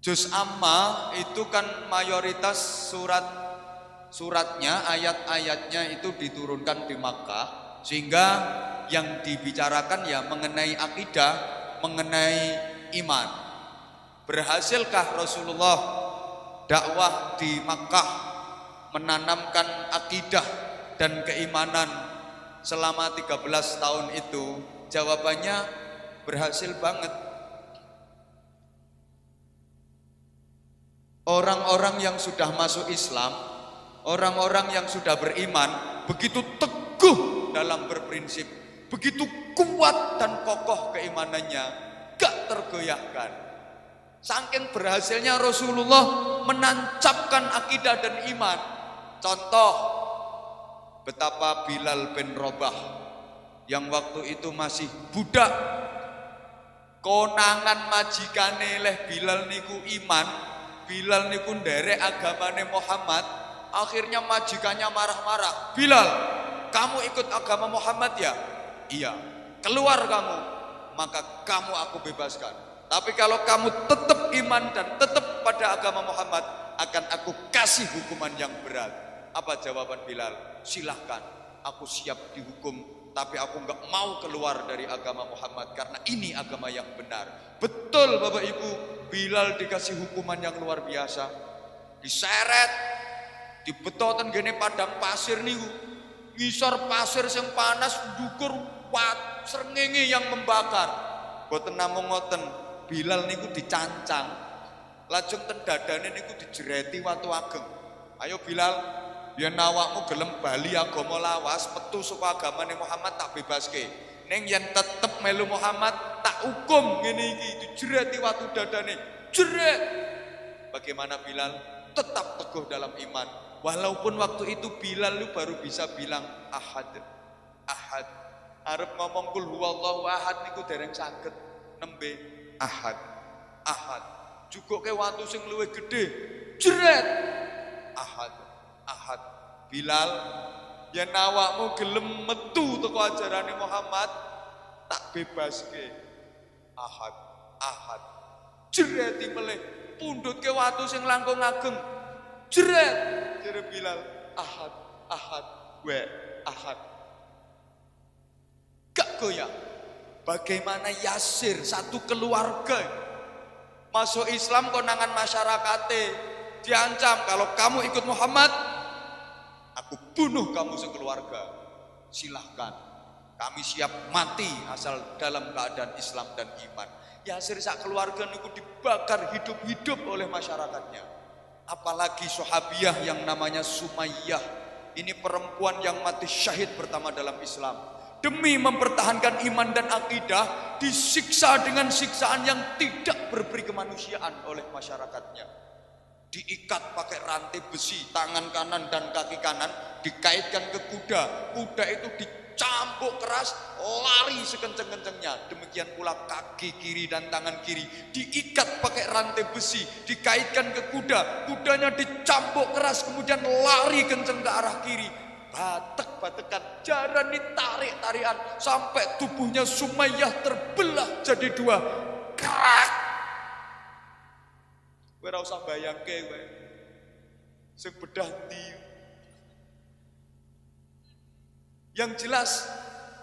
Juz Amma itu kan mayoritas suratnya, ayat-ayatnya itu diturunkan di Makkah, sehingga yang dibicarakan ya mengenai akidah, mengenai iman. Berhasilkah Rasulullah dakwah di Makkah menanamkan akidah dan keimanan selama 13 tahun itu? Jawabannya berhasil banget. Orang-orang yang sudah masuk Islam, orang-orang yang sudah beriman, begitu teguh dalam berprinsip, begitu kuat dan kokoh keimanannya, gak tergoyahkan. Saking berhasilnya Rasulullah menancapkan akidah dan iman. Contoh, betapa Bilal bin Rabah yang waktu itu masih budak, konangan majikane leh Bilal niku iman, Bilal niku nderek agamane Muhammad. Akhirnya majikannya marah-marah, Bilal, kamu ikut agama Muhammad ya? Iya. Keluar kamu, maka kamu aku bebaskan. Tapi kalau kamu tetap iman dan tetap pada agama Muhammad, akan aku kasih hukuman yang berat. Apa jawaban Bilal? Silahkan, aku siap dihukum, tapi aku nggak mau keluar dari agama Muhammad karena ini agama yang benar. Betul Bapak Ibu, Bilal dikasih hukuman yang luar biasa. diseret, dibeto ten gene padang pasir niku. Ngisor pasir sing panas, ndukur srengenge yang membakar. Boten namung ngoten, Bilal niku dicancang. Lajeng ten dadane niku dijereti watu ageng. Ayo Bilal, yen awakmu gelem bali agama lawas, metu saka agamane Muhammad tak bebaske. Ning yen tetep melu Muhammad, tak hukum ngene iki, dijereti watu dadane. Jeret. Bagaimana Bilal? Tetap teguh dalam iman. Walaupun waktu itu Bilal lu baru bisa bilang ahad. Ahad. Arep ngomong kul huwallahu ahad niku dereng saged nembe ahad. Ahad. Jugoke watu sing luwih gedhe. Jeret. Ahad. Ahad. Bilal, yen awakmu gelem metu teko ajarane Muhammad, tak bebaske. Ahad. Ahad. Jereti meleh pundhutke watu sing langkung ageng. Jeret. Jere Bilal, ahad. Ahad. Wa ahad. Gak goyah. Bagaimana Yasir, satu keluarga masuk Islam konangan masyarakate, diancam kalau kamu ikut Muhammad, aku bunuh kamu sekeluarga. Silahkan, kami siap mati asal dalam keadaan Islam dan iman. Yasir sak keluarga niku dibakar hidup-hidup oleh masyarakatnya. Apalagi sahabiah yang namanya Sumayyah. Ini perempuan yang mati syahid pertama dalam Islam. Demi mempertahankan iman dan akidah, disiksa dengan siksaan yang tidak berberi kemanusiaan oleh masyarakatnya. Diikat pakai rantai besi, tangan kanan dan kaki kanan dikaitkan ke kuda. Kuda itu dicambuk keras, lari sekenceng-kencengnya. Demikian pula kaki kiri dan tangan kiri diikat pakai rantai besi, dikaitkan ke kuda. Kudanya dicambuk keras, kemudian lari kenceng ke arah kiri. Batek-batekan, jaran ditarik-tarikan sampai tubuhnya Sumayyah terbelah jadi dua. Krak. Kowe ora usah bayangke kowe. Sing bedah ndi. Yang jelas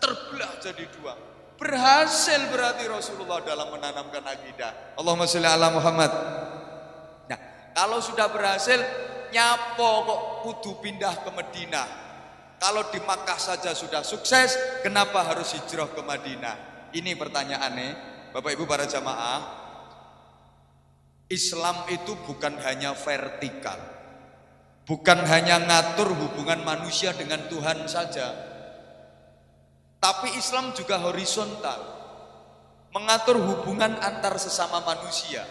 terbelah jadi dua. Berhasil berarti Rasulullah dalam menanamkan akidah. Allahumma sholli ala Muhammad. Nah, kalau sudah berhasil, nyapo kok kudu pindah ke Madinah? Kalau di Makkah saja sudah sukses, kenapa harus hijrah ke Madinah? Ini pertanyaannya, Bapak Ibu para jamaah. Islam itu bukan hanya vertikal, bukan hanya ngatur hubungan manusia dengan Tuhan saja, tapi Islam juga horizontal, mengatur hubungan antar sesama manusia.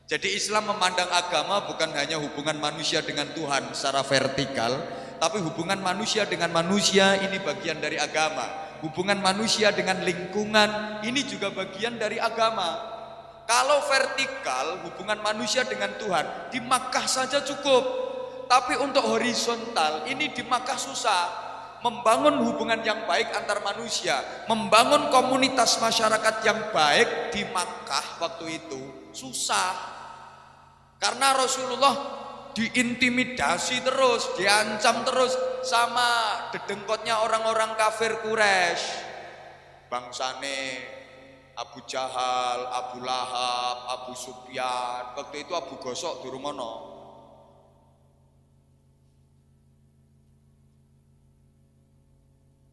Jadi Islam memandang agama bukan hanya hubungan manusia dengan Tuhan secara vertikal, tapi hubungan manusia dengan manusia ini bagian dari agama. Hubungan manusia dengan lingkungan ini juga bagian dari agama. Kalau vertikal, hubungan manusia dengan Tuhan di Makkah saja cukup. Tapi untuk horizontal ini di Makkah susah. Membangun hubungan yang baik antar manusia, membangun komunitas masyarakat yang baik di Makkah waktu itu susah. Karena Rasulullah diintimidasi terus, diancam terus sama dedengkotnya orang-orang kafir Quraisy. Bangsane Abu Jahal, Abu Lahab, Abu Sufyan, waktu itu Abu Gosok Durumono.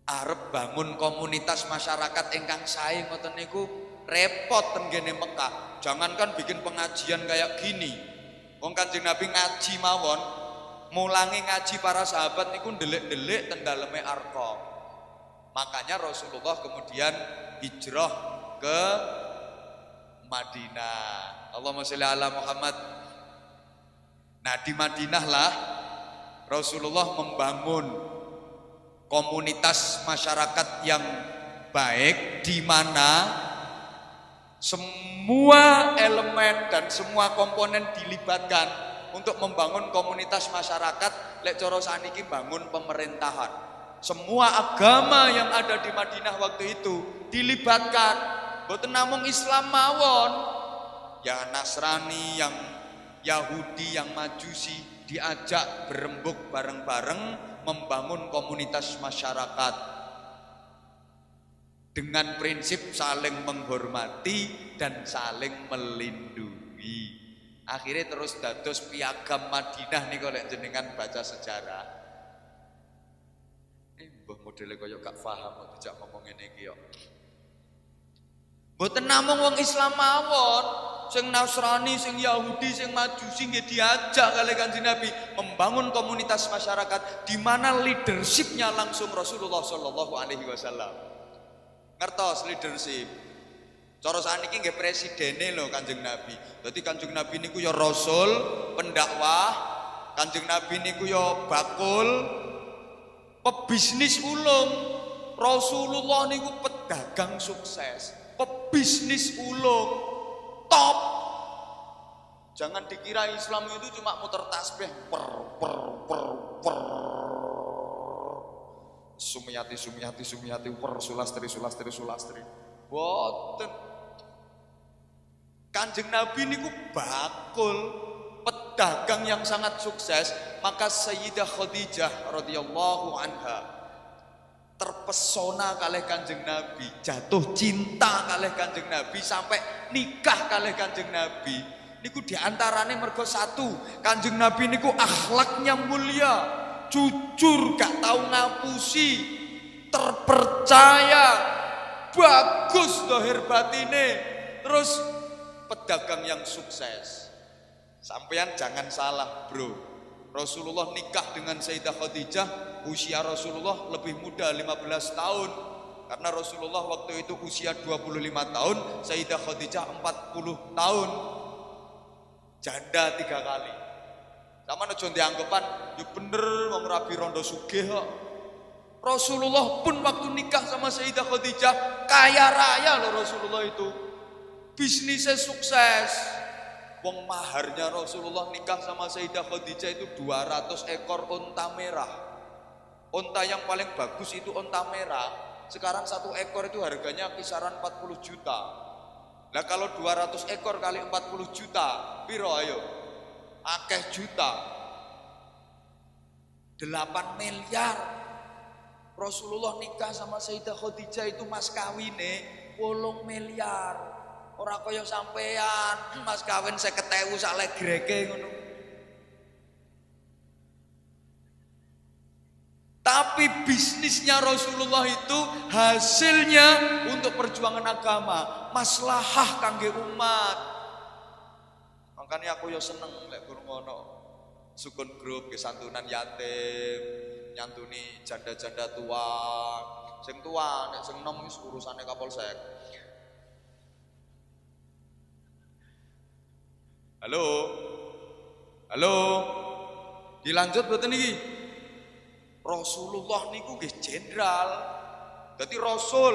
Arep bangun komunitas masyarakat ingkang sae ngoten niku repot ten gene Mekah. Jangankan bikin pengajian kayak gini. Wong Kanjeng Nabi ngaji mawon, mulangi ngaji para sahabat niku ndelik-ndelik ten daleme Arqam. Makanya Rasulullah kemudian hijrah ke Madinah. Allahumma sholli ala Muhammad. Nah, di Madinah lah Rasulullah membangun komunitas masyarakat yang baik di mana semua elemen dan semua komponen dilibatkan untuk membangun komunitas masyarakat. Lek cara saniki bangun pemerintahan. Semua agama yang ada di Madinah waktu itu dilibatkan. Boten namung Islam mawon, ya Nasrani, yang Yahudi, yang Majusi diajak berembuk bareng-bareng membangun komunitas masyarakat dengan prinsip saling menghormati dan saling melindungi. Akhirnya terus dados piagam Madinah nih kalau jenengan baca sejarah. Mbah modele kaya gak paham kok dijak ngomong ngene iki yo. Mboten namung wong Islam mawon, sing Nasrani, sing Yahudi, sing Majusi nggih diajak kali Kanjeng Nabi membangun komunitas masyarakat di mana leadershipnya langsung Rasulullah Shallallahu Alaihi Wasallam. Ngertos leadership. Cara sakniki nggih presidene lho Kanjeng Nabi. Dadi Kanjeng Nabi niku ya rasul, pendakwah, Kanjeng Nabi niku ya bakul, pebisnis ulung. Rasulullah niku pedagang sukses. Pebisnis ulung top. Jangan dikira Islam itu cuma muter tasbih per. Sumiyati per sulastri. Boten. Kanjeng Nabi niku bakul pedagang yang sangat sukses, maka Sayyidah Khadijah radhiyallahu anha terpesona kalih Kanjeng Nabi, jatuh cinta kalih Kanjeng Nabi sampai nikah kalih Kanjeng Nabi. Niku diantarane mergo satu, Kanjeng Nabi niku akhlaknya mulia, jujur, gak tahu ngapusi, terpercaya, bagus dohir batine, terus pedagang yang sukses. Sampean jangan salah bro, Rasulullah nikah dengan Sayyidah Khadijah, usia Rasulullah lebih muda 15 tahun. Karena Rasulullah waktu itu usia 25 tahun, Sayyidah Khadijah 40 tahun. Janda 3 kali. Sama aja dianggepan, ya bener wong rabi rondo sugih kok. Rasulullah pun waktu nikah sama Sayyidah Khadijah, kaya raya loh Rasulullah itu. Bisnisnya sukses. Wong maharnya Rasulullah nikah sama Sayyidah Khadijah itu 200 ekor onta merah. Onta yang paling bagus itu onta merah. Sekarang 1 ekor itu harganya kisaran 40 juta. Nah kalau 200 ekor kali 40 juta, piro ayo? Akeh juta. 8 miliar. Rasulullah nikah sama Sayyidah Khadijah itu mas kawine 8 miliar. Ora kaya sampean, mas kawin 50.000 sak legreke ngono. Tapi bisnisnya Rasulullah itu hasilnya untuk perjuangan agama, maslahah kangge umat. Makanya aku yo seneng lek ngono. Sukun grup ke santunan yatim, nyantuni janda-janda tua. Sing tua nek sing enom wis urusane Kapolsek. Halo, dilanjut betul niki. Rasulullah niku nggih jenderal, dadi rasul,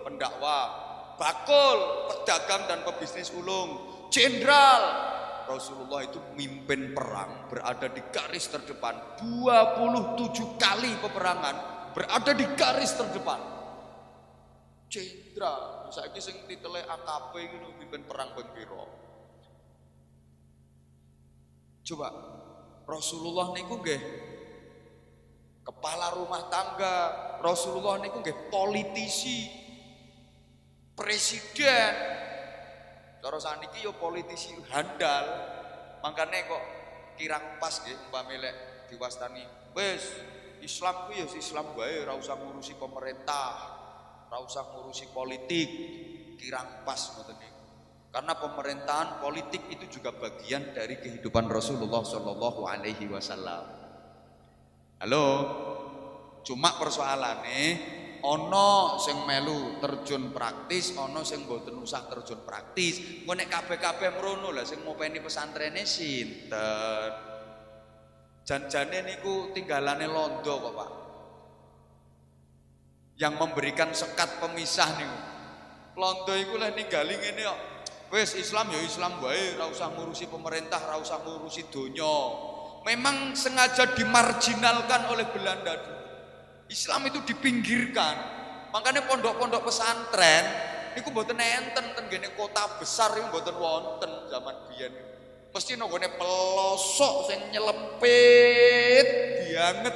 pendakwah, bakul, pedagang dan pebisnis ulung, jenderal. Rasulullah itu mimpin perang, berada di garis terdepan, 27 kali peperangan, berada di garis terdepan. Jenderal, saiki sing titele AKP ngono mimpin perang ping pira? Coba Rasulullah niku nggih kepala rumah tangga, Rasulullah niku nggih politisi, presiden. Cara saniki yo politisi handal. Makane kok kirang pas nggih umpame lek diwastani, wis Islam ku ya Islam wae, ora usah ngurusi pemerintah, ora usah ngurusi politik. Kirang pas ngoten niku. Karena pemerintahan politik itu juga bagian dari kehidupan Rasulullah Shallallahu Alaihi Wasallam. Halo, cuma persoalannya, ono sing melu terjun praktis, ono sing mboten usah terjun praktis. Ngonek kabeh mrono lah, sing ngopeni pesantrene sinten. Janjane niku tinggalane londo kok Pak. Yang memberikan sekat pemisah niku. Londo iku lah ninggali ngene kok. Wes Islam ya Islam wae, ora usah ngurusi pemerintah, ora usah ngurusi donya. Memang sengaja dimarginalkan oleh Belanda dulu. Islam itu dipinggirkan. Makanya pondok-pondok pesantren niku mboten enten ten gene kota besar niku mboten wonten zaman biyen. Mesti nggone pelosok sing nyelempit banget.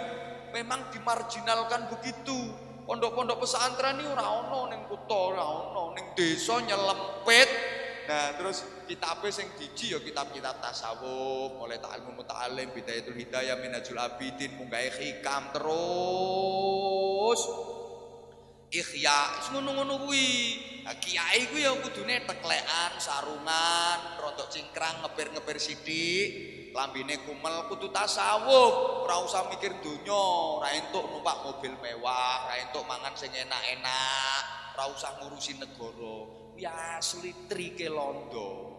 Memang dimarginalkan begitu. Pondok-pondok pesantren iki ora ono ning kutha, ora ono ning desa nyelempit. Nah terus kitabe sing diji ya kitab-kitab tasawuf, mulai Ta'limul Muta'allim, Bidayatul Hidayah, Minhajul Abidin, Munggahe Hikam terus Ikhya, ngono-ngono kuwi. Nah, kiai kuwi ya kudune teklekan, sarungan, rontok cingkrang, ngeper-ngeper sithik, lambene kumel, kudu tasawuf, ora usah mikir donya, ora entuk numpak mobil mewah, ora entuk mangan sing enak-enak, ora usah ngurusi negara. Ya asli trike londo.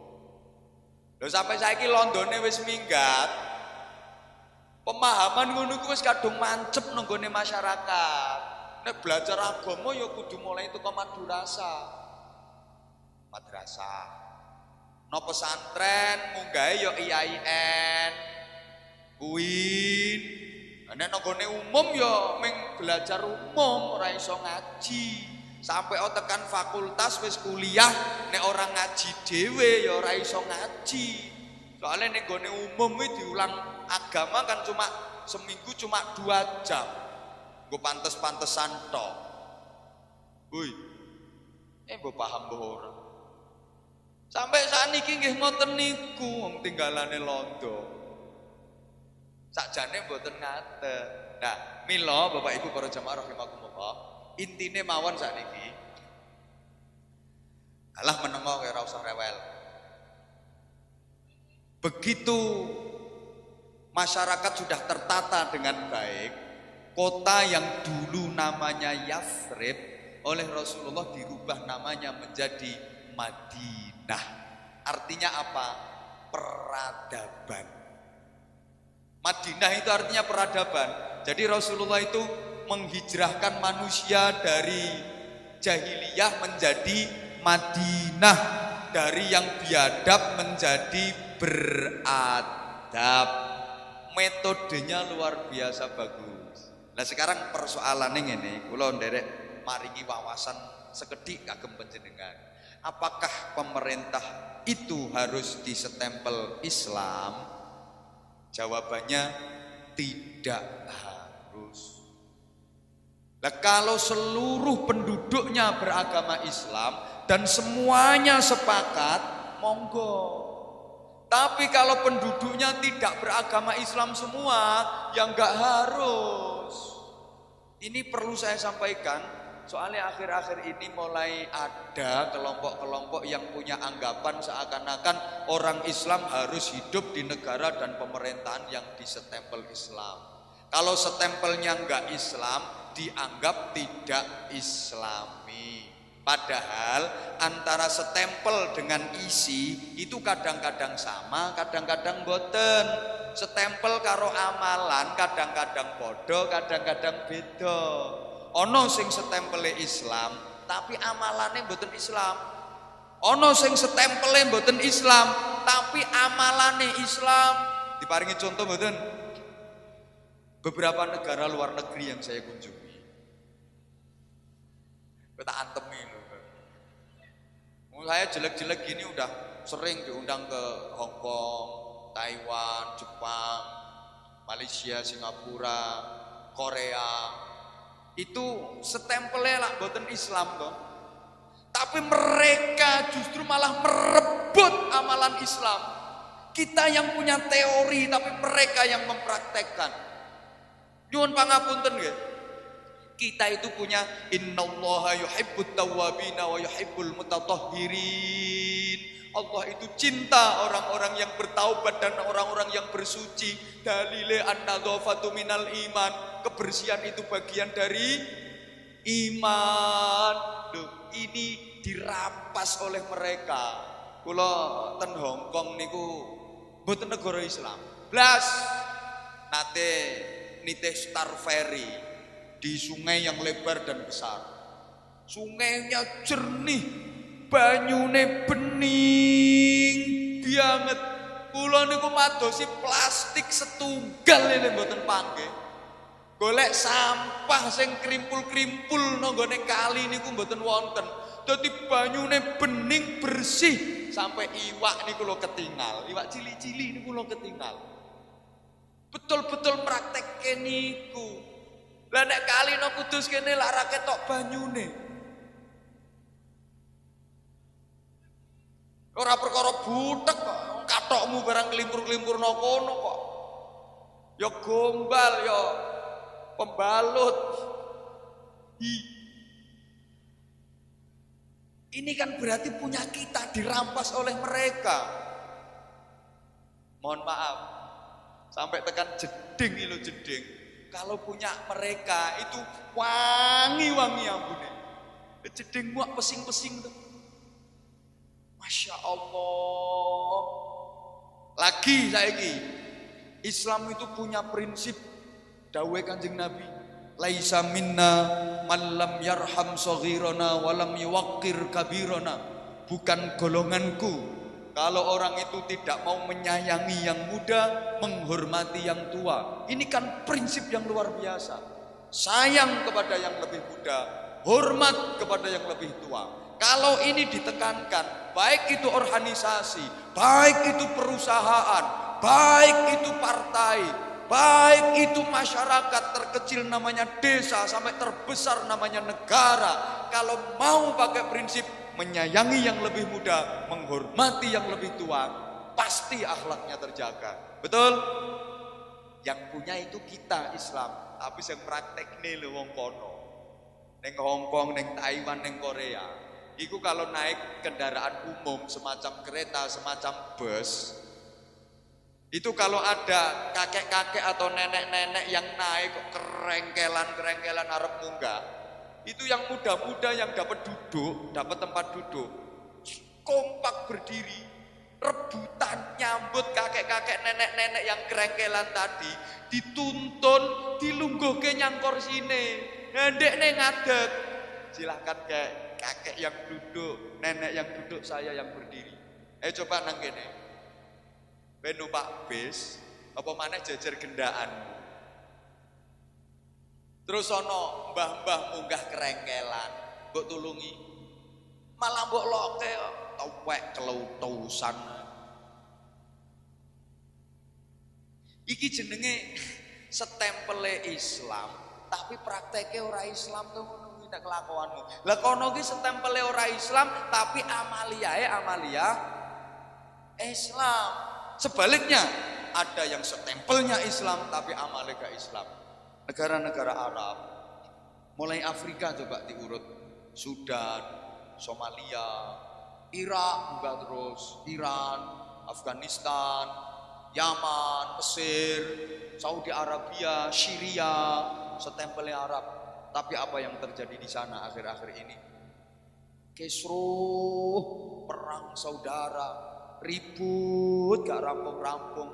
Lho sampai saiki londone wis minggat. Pemahaman ngono kuwi wis kadung mancep nang gone masyarakat. Nek belajar agama ya kudu mulai itu ke madrasah. No pesantren munggahe ya IAIN, UIN. Nek nang gone umum ya ming belajar umum ora iso ngaji. Sampai tekan fakultas wis kuliah nek orang ngaji dhewe ya ora iso ngaji. Soalnya nek gone umum iki diulang agama kan cuma seminggu cuma 2 jam. Gue pantes-pantesan tok. Woi. Mbok paham mbok ora. Sampai sakniki nggih ngoten niku wong tinggalane londo. Sakjane mboten ngaten. Nah, mila Bapak Ibu para jamaah rahimakumullah, intine mawon sakniki. Alah menengo ora usah rewel. Begitu masyarakat sudah tertata dengan baik, kota yang dulu namanya Yathrib oleh Rasulullah dirubah namanya menjadi Madinah. Artinya apa? Peradaban. Madinah itu artinya peradaban. Jadi Rasulullah itu menghijrahkan manusia dari jahiliyah menjadi Madinah, dari yang biadab menjadi beradab. Metodenya luar biasa bagus. Nah sekarang persoalannya ngene, kula nderek maringi wawasan sekedhik kagem panjenengan. Apakah pemerintah itu harus disestempel Islam? Jawabannya tidak harus. Nah kalau seluruh penduduknya beragama Islam dan semuanya sepakat, monggo. Tapi kalau penduduknya tidak beragama Islam semua, ya enggak harus. Ini perlu saya sampaikan, soalnya akhir-akhir ini mulai ada kelompok-kelompok yang punya anggapan seakan-akan orang Islam harus hidup di negara dan pemerintahan yang disestempel Islam. Kalau stempelnya enggak Islam, dianggap tidak Islami. Padahal antara stempel dengan isi itu kadang-kadang sama, kadang-kadang boten. Stempel karo amalan kadang-kadang podo, kadang-kadang beda. Ono sing stempele Islam, tapi amalane boten Islam. Ono sing stempele boten Islam, tapi amalane Islam. Diparingi contoh boten? Beberapa negara luar negeri yang saya kunjungi. Kita antemi loh. Saya jelek-jelek gini udah sering diundang ke Hong Kong, Taiwan, Jepang, Malaysia, Singapura, Korea. Itu stempelnya lah boten Islam toh. Tapi mereka justru malah merebut amalan Islam. Kita yang punya teori tapi mereka yang mempraktekkan. Nyuwun pangapunten nggih. Kita itu punya innallaha yuhibbut tawwabina wa yuhibbul mutatahhirin. Allah itu cinta orang-orang yang bertaubat dan orang-orang yang bersuci. Dalile an-nadzafatu minal iman. Kebersihan itu bagian dari iman. Loh, ini dirampas oleh mereka. Kula ten Hong Kong niku mboten negara Islam. Blas nate nitih Star Ferry di sungai yang lebar dan besar. Sungainya jernih, banyune bening banget. Kula niku madosi plastik setunggal ini mboten panggih. Golek sampah sing krimpul-krimpul nang gone kali niku mboten wonten. Dadi banyune bening bersih sampai iwak niku lho ketinggal. Iwak cili-cili niku lho ketinggal. Betul-betul praktekke niku. Lah nek kali no Kudus kene lak ra ketok banyune. Ora perkara butek kok, katokmu barang kelimpur-kelimpur kono kok. Ya gombal ya pembalut. Ini kan berarti punya kita dirampas oleh mereka. Mohon maaf, sampai tekan jeding ilo jeding. Kalau punya mereka itu wangi-wangi ambune. Jeding muak pesing-pesing tuh. Masya Allah. Lagi saiki Islam itu punya prinsip dawuh Kanjeng Nabi, laisa minna man lam yarham saghirana wa lam yuwaqqir kabirana. Bukan golonganku kalau orang itu tidak mau menyayangi yang muda, menghormati yang tua. Ini kan prinsip yang luar biasa. Sayang kepada yang lebih muda, hormat kepada yang lebih tua. Kalau ini ditekankan, baik itu organisasi, baik itu perusahaan, baik itu partai, baik itu masyarakat terkecil namanya desa sampai terbesar namanya negara, kalau mau pakai prinsip menyayangi yang lebih muda, menghormati yang lebih tua, pasti akhlaknya terjaga. Betul? Yang punya itu kita Islam, tapi yang praktek nih wong kono. Neng Hongkong, neng Taiwan, neng Korea. Iku kalau naik kendaraan umum semacam kereta, semacam bus, itu kalau ada kakek-kakek atau nenek-nenek yang naik kok kerengkelan arep munggah, itu yang muda-muda yang dapat duduk, dapat tempat duduk, kompak berdiri, rebutan nyambut kakek-kakek nenek-nenek yang kerengkelan tadi, dituntun, dilungguhke nyang korsine, ndekne ngadeg. Silahkan kakek yang duduk, nenek yang duduk, saya yang berdiri. Coba nang kene. Ben numpak bis, apa maneh jejer gendaan. Terus ana mbah-mbah munggah kerengkelan, mbok tulungi. Malah mbok loke towek kelautusan. Iki jenenge setempele Islam, tapi prakteke ora Islam tuh ngono kuwi nek kelakuanmu. Lah kono ki setempele ora Islam, tapi amaliahe amalia Islam. Sebaliknya, ada yang setempelnya Islam tapi amalnya gak Islam. Negara-negara Arab, mulai Afrika coba diurut, Sudan, Somalia, Irak juga terus, Iran, Afghanistan, Yaman, Mesir, Saudi Arabia, Syria, setempelnya Arab. Tapi apa yang terjadi di sana akhir-akhir ini? Kisruh, perang saudara, ribut gak rampung-rampung.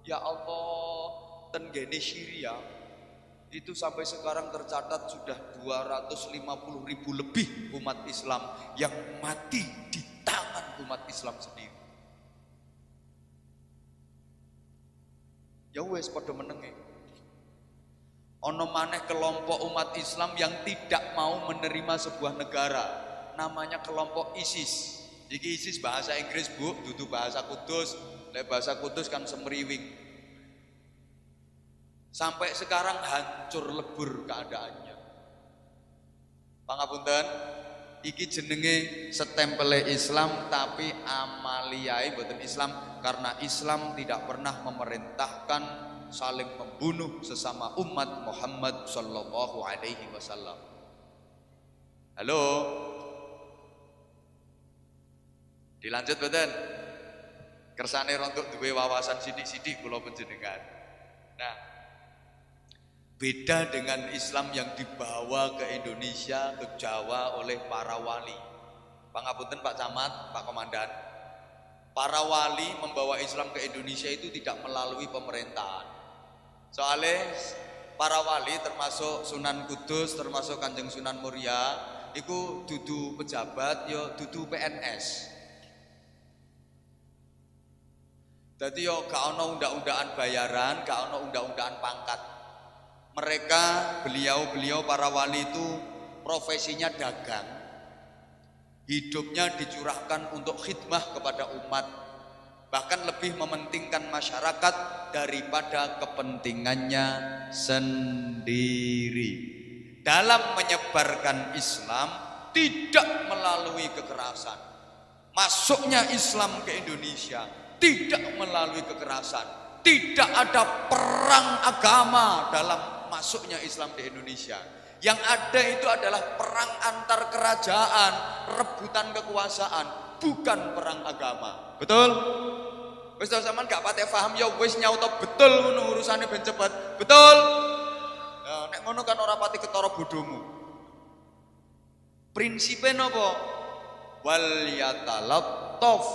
Ya Allah, tenggene Syria itu sampai sekarang tercatat sudah 250.000 lebih umat Islam yang mati di tangan umat Islam sendiri. Ya wes padha menenge. Ono maneh kelompok umat Islam yang tidak mau menerima sebuah negara, namanya kelompok ISIS. Iki ISIS bahasa Inggris, Bu, dudu bahasa Kudus. Lek bahasa Kudus kan semriwing. Sampai sekarang hancur lebur keadaannya. Pangapunten, iki jenenge setempele Islam tapi amaliai boten Islam, karena Islam tidak pernah memerintahkan saling membunuh sesama umat Muhammad sallallahu alaihi wasallam. Halo. Dilanjut boten? Kersane rontok duwe wawasan sithik-sithik kula panjenengan. Nah, beda dengan Islam yang dibawa ke Indonesia, ke Jawa oleh para wali. Pangapunten Pak Camat, Pak Komandan. Para wali membawa Islam ke Indonesia itu tidak melalui pemerintahan. Soalnya para wali termasuk Sunan Kudus, termasuk Kanjeng Sunan Muria, itu dudu pejabat, yo dudu PNS. Jadi yo gak ono undang-undangan bayaran, gak ono undang-undangan pangkat. Mereka, beliau para wali itu profesinya dagang. Hidupnya dicurahkan untuk khidmah kepada umat. Bahkan lebih mementingkan masyarakat daripada kepentingannya sendiri. Dalam menyebarkan Islam tidak melalui kekerasan. masuknya Islam ke Indonesia tidak melalui kekerasan, tidak ada perang agama dalam masuknya Islam di Indonesia. Yang ada itu adalah perang antar kerajaan, rebutan kekuasaan, bukan perang agama. Betul? Wis sampean gak pate paham ya wis nyauta betul ngono urusane ben cepet. Betul? Ya nek ngono kan ora pati ketara bodomu. Prinsipe napa? Wal yatalattaf.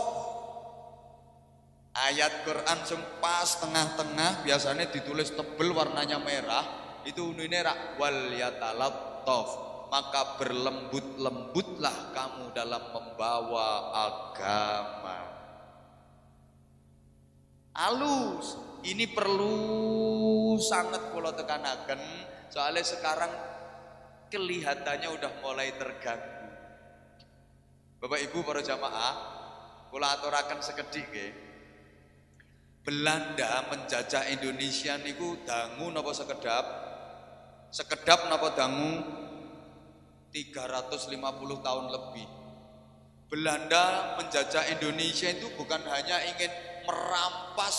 Ayat Quran sing pas tengah-tengah biasanya ditulis tebel warnanya merah. Itu unine rak wal yatalattaf, maka berlembut-lembutlah kamu dalam membawa agama. Alus, ini perlu sangat kula tekanaken soalnya sekarang kelihatannya udah mulai terganggu. Bapak Ibu para jamaah, kula aturaken sekedhik nggih. Belanda menjajah Indonesia niku dangu napa sekedap? Sekedap napa dangu 350 tahun lebih. Belanda menjajah Indonesia itu bukan hanya ingin merampas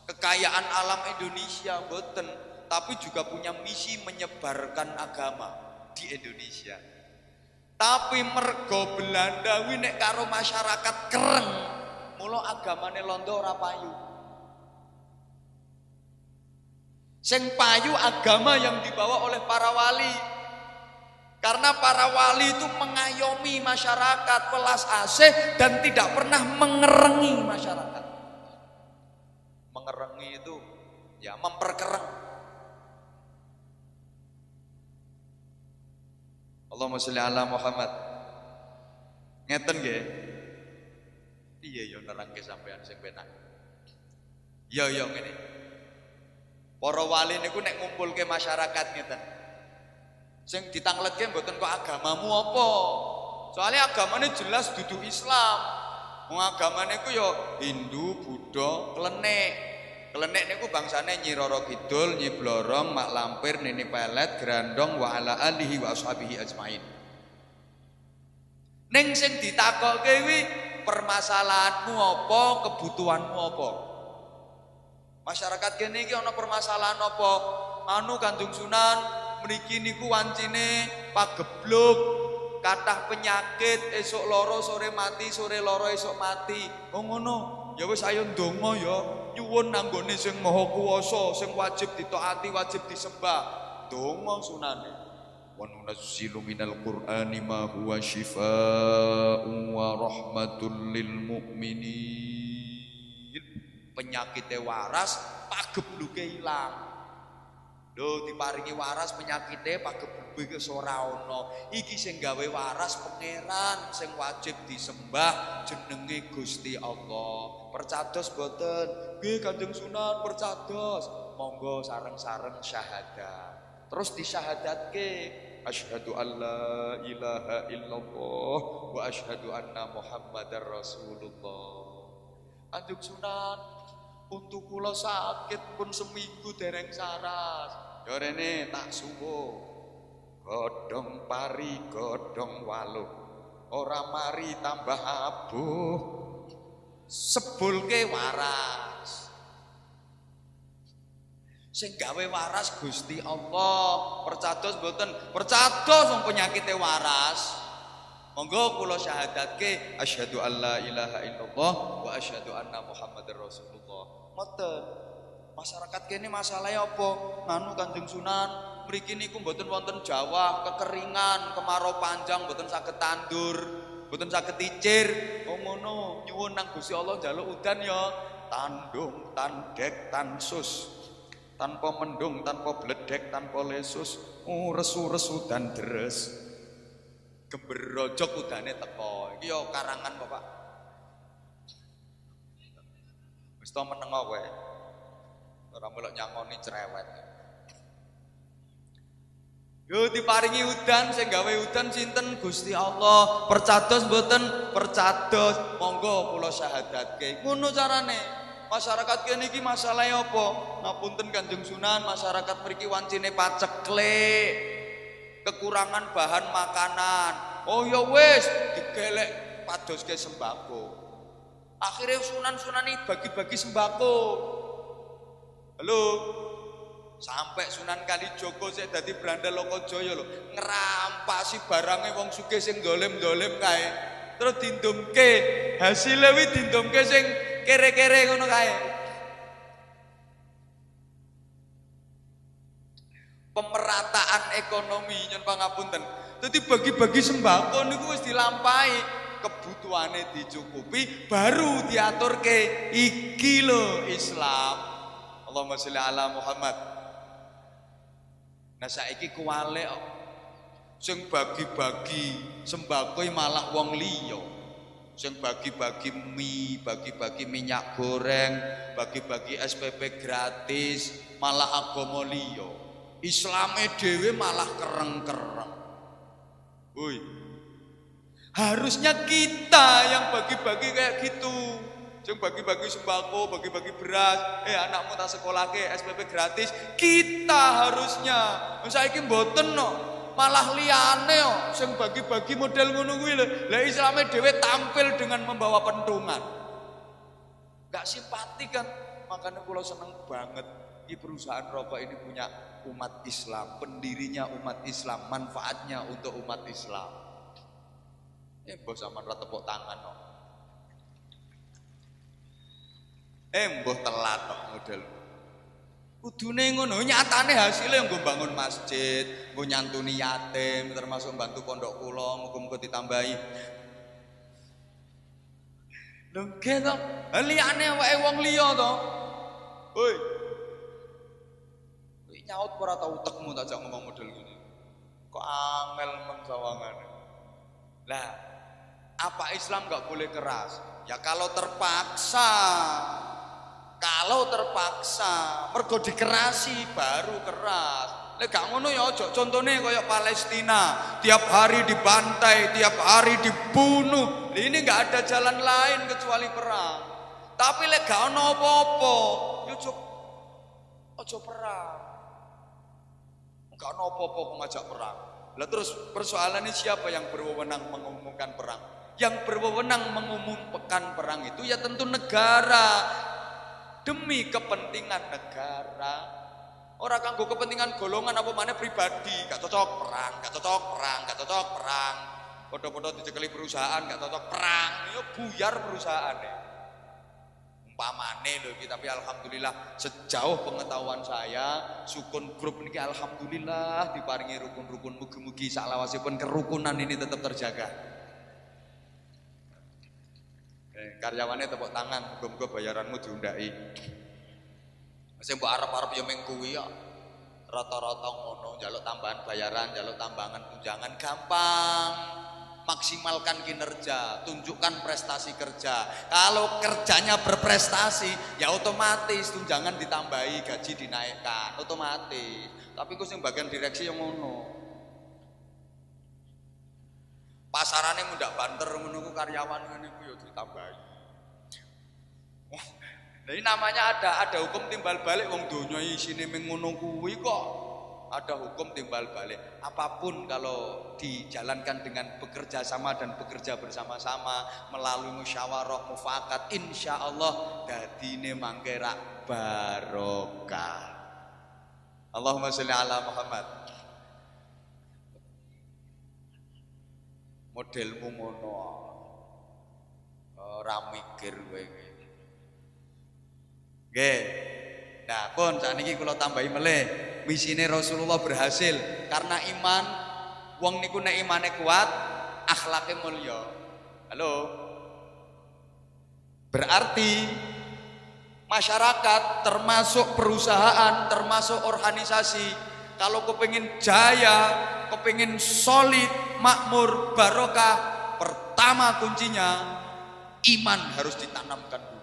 kekayaan alam Indonesia, boten, tapi juga punya misi menyebarkan agama di Indonesia. Tapi mergo Belanda kuwi nek karo masyarakat kereng, mula agamane londo ora payu. Sing payu agama yang dibawa oleh para wali. Karena para wali itu mengayomi masyarakat, welas asih dan tidak pernah mengerengi masyarakat. Mengerengi itu ya memperkereng. Allahumma sholli ala Muhammad. Ngeten nggih. Piye ya nerangke sampean sing penak. Ya ngene. Para wali niku nek ngumpulke masyarakat ngeten. Sing ditangletke mboten kok agamamu apa? Soalnya agamane jelas dudu Islam. Wong agamane ku ya Hindu, Buddha, Klenik. Klenik niku bangsane Nyi Roro Kidul, Nyi Blorong, Mak Lampir, Nini Pelet, Grandong wa ala alihi wa ashabihi ajmain. Ning sing ditakokke kuwi permasalahanmu apa, kebutuhanmu apa? Masyarakat kene iki ana permasalahan apa? Anu Kanjeng Sunan, mriki niku wancine pagebluk, kathah penyakit, esuk loro sore mati, sore loro esuk mati. Oh ngono. Ya wis ayo ndonga ya, nyuwun nanggone sing Maha Kuwasa, sing wajib ditaati, wajib disembah. Ndonga sunane. Wa nunazzilu minal Qur'ani ma huwa syifaa'un wa rahmatul lil mu'minin. Penyakitnya waras, pagebluke ilang. Lho diparingi waras penyakitnya pagebluke ora ana. Iki sing gawe waras pangeran sing wajib disembah jenenge Gusti Allah. Percados boten? Nggih Kanjeng Sunan percados. Monggo sareng-sareng syahadat. Terus disyahadatke asyhadu alla ilaha illallah wa asyhadu anna Muhammadar Rasulullah. Kanjeng Sunan untuk kula sakit pun seminggu dereng saras. Ya rene tak suwo. Godhong pari godhong waluh. Ora mari tambah abuh. Sebulke waras. Sing gawe waras Gusti Allah. Percados mboten? Percados wong penyakite waras. Monggo kula syahadatke asyhadu alla ilaha illallah wa asyhadu anna Muhammadar Rasulullah. Ngoten. Masyarakat kene masalahe apa? Nganu Kanjeng Sunan, mriki niku mboten wonten jawah, kekeringan, kemarau panjang, mboten saged tandur, mboten saged icir. Oh ngono, nyuwun nang Gusti Allah njaluk udan ya. Tandung, tandek, tansus. Tanpa mendung, tanpa bledek, tanpa lesus. Resu-resu dan deres. Gemberojok udane teko. Iki yo karangan Bapak. Wis to meneng kowe. Ora melok nyangoni cerewet. Yo diparingi udan, sing gawe udan sinten? Gusti Allah. Percados mboten? Percados. Monggo kula syahadatke. Ngono carane. Masyarakat kene iki masalahe apa? Ngapunten Kanjeng Sunan, masyarakat mriki wancine paceklik. Kekurangan bahan makanan. Oh ya wis digelek padoske sembako. Akhirnya Sunan-sunan ini bagi-bagi sembako. Halo, sampai Sunan Kalijogo saya dadi Branda Lokojoyo lho, ngerampasi barangnya wong sugih sing dolem-dolem kae. Terus dindumke, hasilnya wi dindumke sing kere-kere ngono kae. Pemerataan ekonomi nyen pangapunten. Dadi bagi-bagi sembako niku wis dilampahi, kebutuhane dicukupi, baru diaturke iki lho Islam. Allahumma sholli ala Muhammad. Nah saiki kuwale sing bagi-bagi sembako malah wong liya. Sing bagi-bagi mie, bagi-bagi minyak goreng, bagi-bagi SPP gratis, malah agama liya. Islame dhewe malah kereng-kereng. Woi. Harusnya kita yang bagi-bagi kayak gitu. Sing bagi-bagi sembako, bagi-bagi beras, anakmu tak sekolah ke SPP gratis, kita harusnya. Saiki mboten no, malah liyane yo sing bagi-bagi model ngono kuwi lho. Lah Islame dhewe tampil dengan membawa pentungan. Gak simpati kan? Makanya kula seneng banget di perusahaan rokok ini punya umat Islam, pendirinya umat Islam, manfaatnya untuk umat Islam. Mbah sampean ra tepuk tangan no. Mbah telat kok model. Kudune ngono, nyatane hasilnya nggo bangun masjid, nggo nyantuni yatim, termasuk bantu pondok kula, muga-muga ditambahi. Lho nggih to, liyane awake wong liya to. Hoi. Kowe nyaut ora tau utekmu tak jak ngomong model ngene. Kok angel men sawangane. Lah, apa Islam enggak boleh keras? Ya kalau terpaksa. Kalau terpaksa, mergo dikerasi baru keras. Lek gak ngono ya aja contone kaya Palestina, tiap hari dibantai, tiap hari dibunuh. Ini enggak ada jalan lain kecuali perang. Tapi lek gak ono apa-apa, ya aja perang. Enggak ono apa-apa kok ngajak perang. Lah terus persoalannya siapa yang berwenang mengumumkan perang? Yang berwenang mengumumkan perang itu ya tentu negara. Demi kepentingan negara, orang kanggo kepentingan golongan apa mana pribadi, gak cocok perang, gak cocok perang, gak cocok perang. Podo-podo dicekeli perusahaan, gak cocok perang, yo buyar perusahaannya. Umpamane lho iki, tapi alhamdulillah sejauh pengetahuan saya, Sukun Grup niki alhamdulillah diparingi rukun-rukun, mugi-mugi saklawasipun kerukunan ini tetap terjaga. Karyawannya tepuk tangan, muga-muga bayaranmu diundai. Sing mbok arep-arep ya ming kuwi ya. Rata-rata ngono, njaluk tambahan bayaran, njaluk tambahan tunjangan gampang. Maksimalkan kinerja, tunjukkan prestasi kerja. Kalau kerjanya berprestasi, ya otomatis tunjangan ditambahi, gaji dinaikkan, otomatis. Tapi kok sing bagian direksi yang ngono. Pasarane mundak banter ngono ku karyawan ngene ku ya ditambahi. Nah ini namanya ada hukum timbal balik, wong donya isine ming ngono kuwi kok. Ada hukum timbal balik. Apapun kalau dijalankan dengan bekerja sama dan bekerja bersama-sama melalui musyawarah mufakat, insyaallah dadine mangke rak barokah. Allahumma sholli ala Muhammad. Modelmu ngono. Ora mikir kowe. Nggih. Nah, pun sakniki kula tambahi melih, misine Rasulullah berhasil karena iman. Wong niku nek imane kuat, akhlake mulya. Halo. Berarti masyarakat termasuk perusahaan, termasuk organisasi, kalau kepengin jaya, kepengin solid, makmur, barokah, pertama kuncinya iman harus ditanamkan dulu.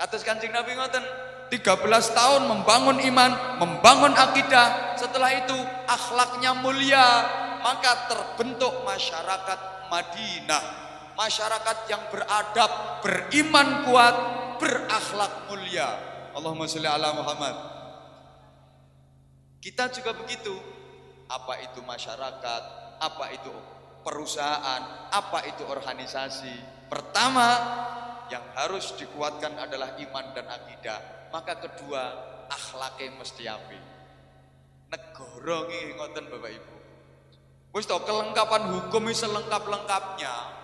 Kados Kanjeng Nabi ngoten, 13 tahun membangun iman, membangun akidah, setelah itu akhlaknya mulia, maka terbentuk masyarakat Madinah, masyarakat yang beradab, beriman kuat, berakhlak mulia. Allahumma sholli ala Muhammad. Kita juga begitu. Apa itu masyarakat, apa itu perusahaan, apa itu organisasi. Pertama yang harus dikuatkan adalah iman dan akidah. Maka kedua, akhlaknya mesti apik. Negara nggih ngoten Bapak Ibu. Wis to kelengkapan hukum wis selengkap-lengkapnya.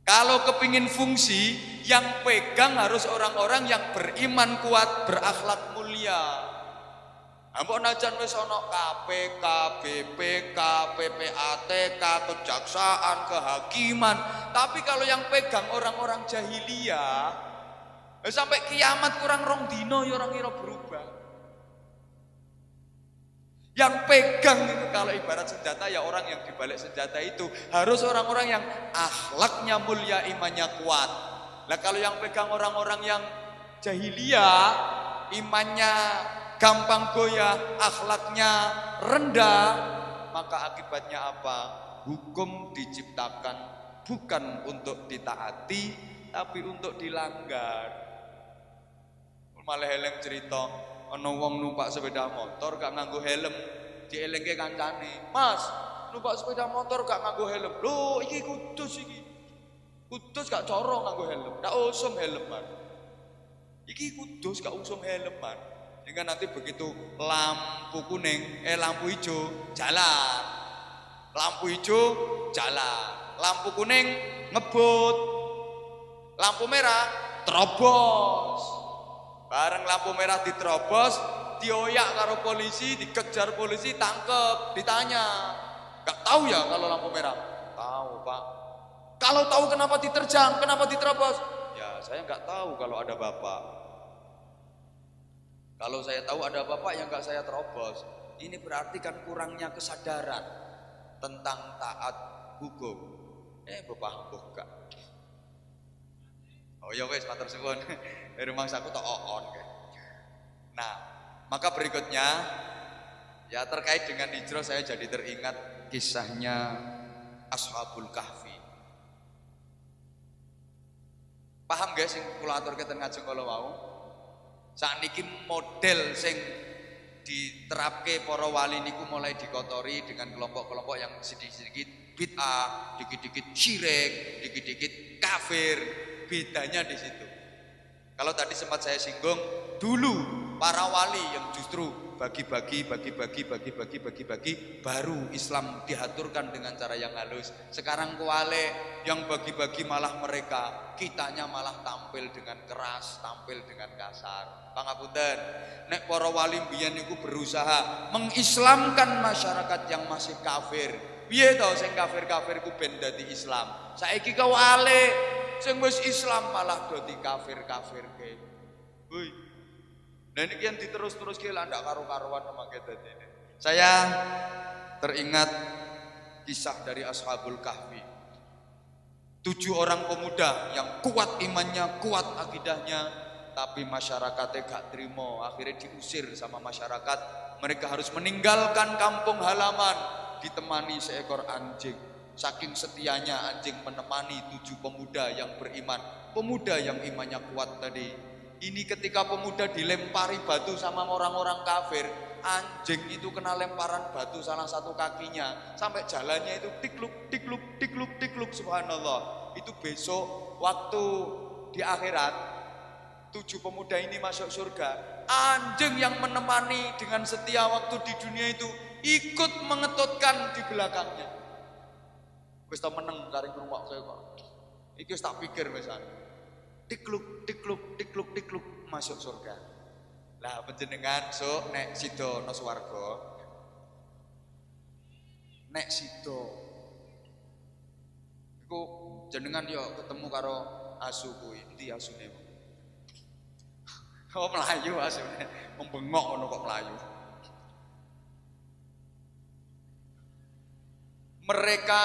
Kalau kepingin fungsi, yang pegang harus orang-orang yang beriman kuat, berakhlak mulia. Ampun najan wis ana KPK, BPK, PPATK, kejaksaan, kehakiman, tapi kalau yang pegang orang-orang jahiliyah, sampai kiamat kurang rong dino ya orang kira berubah. Yang pegang itu kalau ibarat senjata ya orang yang dibalik senjata itu harus orang-orang yang akhlaknya mulia, imannya kuat. Nah kalau yang pegang orang-orang yang jahiliyah, imannya gampang goyah, akhlaknya rendah, maka akibatnya apa? Hukum diciptakan bukan untuk ditaati, tapi untuk dilanggar. Malah heleng cerita ana wong numpak sepeda motor gak nganggo helm, dielengke kancane. Mas, numpak sepeda motor gak nganggo helm. Lho, iki Kudus iki. Kudus gak coro nganggo helm. Ndak usum helman. Iki Kudus gak usum helman. Sehingga nanti begitu lampu kuning, lampu hijau jalan. Lampu hijau jalan. Lampu kuning ngebut. Lampu merah terobos. Bareng lampu merah diterobos, dioyak karo polisi, dikejar polisi, tangkep, ditanya. Gak tahu ya kalau lampu merah? Tahu Pak. Kalau tahu kenapa diterjang, kenapa diterobos? Ya saya gak tahu kalau ada bapak. Kalau saya tahu ada bapak yang gak saya terobos. Ini berarti kan kurangnya kesadaran tentang taat hukum. Bapak gak. Oh ya wes matur suwun. Rumah saku tok on. Nah, maka berikutnya ya terkait dengan hijrah saya jadi teringat kisahnya Ashabul Kahfi. Paham guys sing kula aturke ten ngajeng kala wau? Sakniki model sing diterapke para wali niku mulai dikotori dengan kelompok-kelompok yang sedikit-sedikit bid'ah, dikit-dikit syirik, dikit-dikit kafir. Bedanya di situ. Kalau tadi sempat saya singgung, dulu para wali yang justru bagi-bagi, baru Islam diaturkan dengan cara yang halus. Sekarang kuale yang bagi-bagi malah mereka, kitanya malah tampil dengan keras, tampil dengan kasar. Pangapunten, nek para wali mbiyen niku berusaha mengislamkan masyarakat yang masih kafir. Piye to sing kafir-kafir ku ben dadi Islam. Saiki kuale sing wis Islam malah dadi kafir-kafirke. Hoi. Nah ini yang diterus-terus lah ndak karu-karuan mangke dadine. Saya teringat kisah dari Ashabul Kahfi. 7 orang pemuda yang kuat imannya, kuat akidahnya, tapi masyarakatnya gak terima, akhirnya diusir sama masyarakat. Mereka harus meninggalkan kampung halaman, ditemani seekor anjing. Saking setianya anjing menemani 7 pemuda yang beriman, pemuda yang imannya kuat tadi. Ini ketika pemuda dilempari batu sama orang-orang kafir, anjing itu kena lemparan batu salah satu kakinya, sampai jalannya itu tikluk, tikluk, tikluk, tikluk, subhanallah. Itu besok waktu di akhirat, 7 pemuda ini masuk surga. Anjing yang menemani dengan setia waktu di dunia itu ikut mengetutkan di belakangnya. Wis tak meneng kari rumah saya kok. Iki wis tak pikir misalnya. Tikluk, tikluk, tikluk, tikluk masuk surga. Lah panjenengan sok nek sida ana swarga. Nek sida iku jenengan yo ketemu karo asu kuwi. Endi asune? Oh melayu asune. Membengok ngono kok melayu. Mereka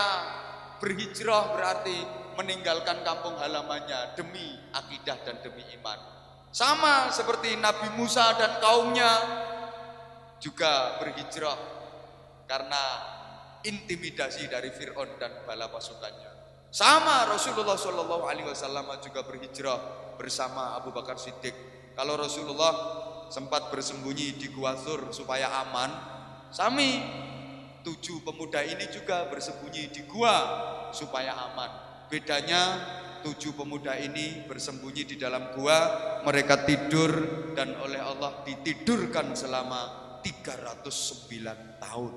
berhijrah berarti meninggalkan kampung halamannya demi akidah dan demi iman. Sama seperti Nabi Musa dan kaumnya juga berhijrah karena intimidasi dari Fir'aun dan bala pasukannya. Sama Rasulullah SAW juga berhijrah bersama Abu Bakar Siddiq. Kalau Rasulullah sempat bersembunyi di Gua Tsur supaya aman, sami 7 7 pemuda ini juga bersembunyi di gua supaya aman. Bedanya 7 pemuda ini bersembunyi di dalam gua, mereka tidur dan oleh Allah ditidurkan selama 309 tahun.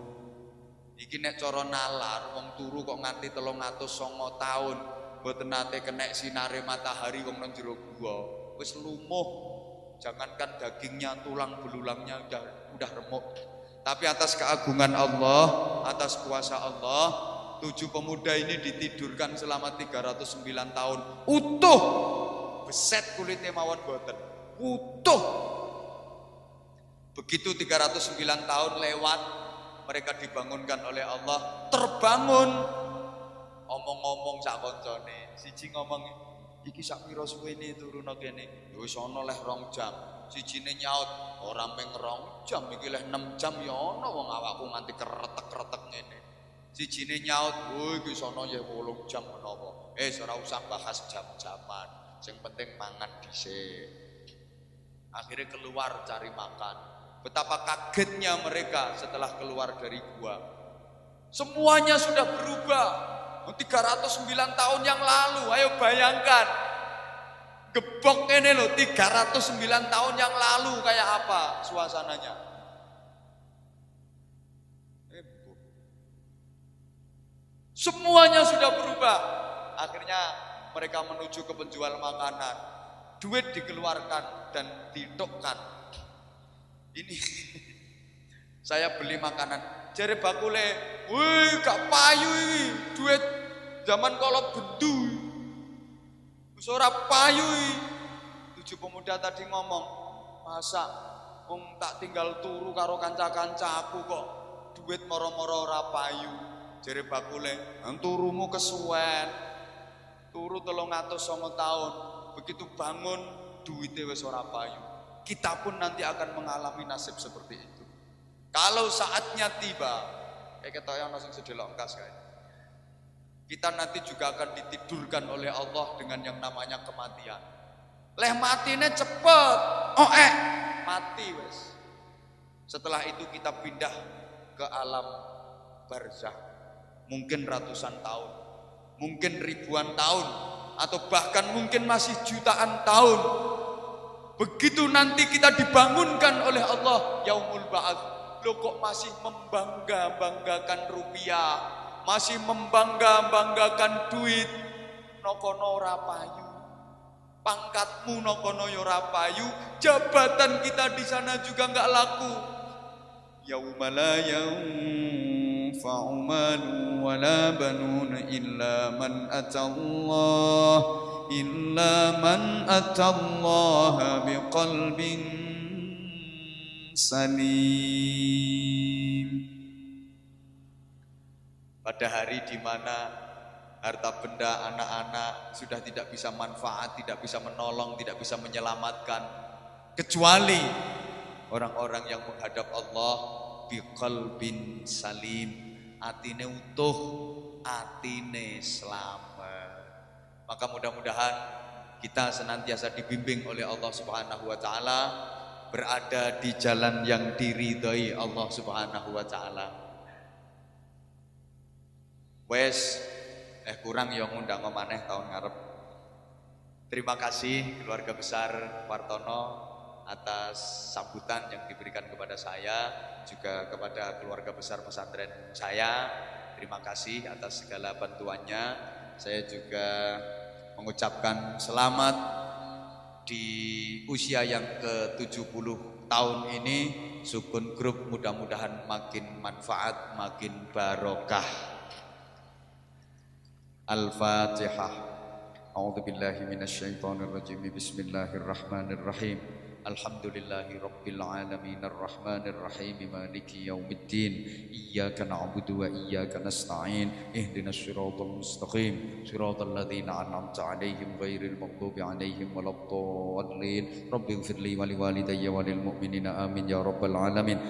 Iki nek cara nalar wong turu kok nganti 309 tahun, mboten nate kena sinare matahari wong nang jero gua. Wis lumuh. Jangankan dagingnya, tulang belulangnya udah remuk. Tapi atas keagungan Allah, atas kuasa Allah, 7 pemuda ini ditidurkan selama 309 tahun. Utuh. Beset kulitnya mawon boten. Utuh. Begitu 309 tahun lewat, mereka dibangunkan oleh Allah, terbangun. Omong-omong sak koncone, siji ngomong, iki sak pira suwene turuna kene? Wis ana leh 2 jam. Sijine nyaut, ora mung 2 jam, iki leh 6 jam ya ana wong awakku nganti keretek-keretek ngene. Sijine nyaut, "Oh iki sono ya 8 jam menapa?" Ora usah bahas jam-jaman. Sing penting mangan dhisik. Akhirnya keluar cari makan. Betapa kagetnya mereka setelah keluar dari gua. Semuanya sudah berubah. 309 tahun yang lalu, ayo bayangkan. Gebok ini loh, 309 tahun yang lalu kayak apa suasananya. Semuanya sudah berubah. Akhirnya mereka menuju ke penjual makanan. Duit dikeluarkan dan ditukkan. Ini saya beli makanan. Jare bakule, "Wih, gak payu iki. Duit zaman kalau bendu. Wis ora payu iki." 7 pemuda tadi ngomong, "Masa wong tak tinggal turu karo kanca-kancaku kok duit moro-moro ora payu." Jare bakule, "Turumu kesuwen. Turu 309 tahun. Begitu bangun duitnya wis ora payu." Kita pun nanti akan mengalami nasib seperti itu. Kalau saatnya tiba, kayak ketoke ana sing sedelok engkas kae. Kita nanti juga akan ditidurkan oleh Allah dengan yang namanya kematian. Leh matine cepet, mati wes. Setelah itu kita pindah ke alam barzakh. Mungkin ratusan tahun, mungkin ribuan tahun, atau bahkan mungkin masih jutaan tahun. Begitu nanti kita dibangunkan oleh Allah, yaumul ba'ats. Loh kok masih membangga-banggakan rupiah, masih membangga-banggakan duit, nokono ora payu. Pangkatmu nokono ora payu, jabatan kita di sana juga enggak laku. Yauma la yanfa'u malun wala banun illa man atallaha biqalbin salim. Pada hari di mana harta benda anak-anak sudah tidak bisa manfaat, tidak bisa menolong, tidak bisa menyelamatkan, kecuali orang-orang yang menghadap Allah biqalbin salim, atine utuh, atine selamat. Maka mudah-mudahan kita senantiasa dibimbing oleh Allah Subhanahu wa taala, berada di jalan yang diridhai Allah Subhanahu wa taala. Wes kurang ya ngundang maneh tahun ngarep. Terima kasih keluarga besar Wartono atas sambutan yang diberikan kepada saya, juga kepada keluarga besar pesantren saya. Terima kasih atas segala bantuannya. Saya juga mengucapkan selamat di usia yang ke-70 tahun ini. Sukun Group mudah-mudahan makin manfaat, makin barokah. Al-Fatihah. A'udzubillahi minasyaitonirrajim. Bismillahirrahmanirrahim. Alhamdulillahi rabbil alamin arrahmanir rahim maliki yaumiddin iyyaka na'budu wa iyyaka nasta'in ihdinas siratal mustaqim siratal ladzina an'amta 'alaihim ghairil maghdubi 'alaihim waladdallin rabbighfirli wa liwalidayya wa lil mu'minina amin ya rabbal alamin.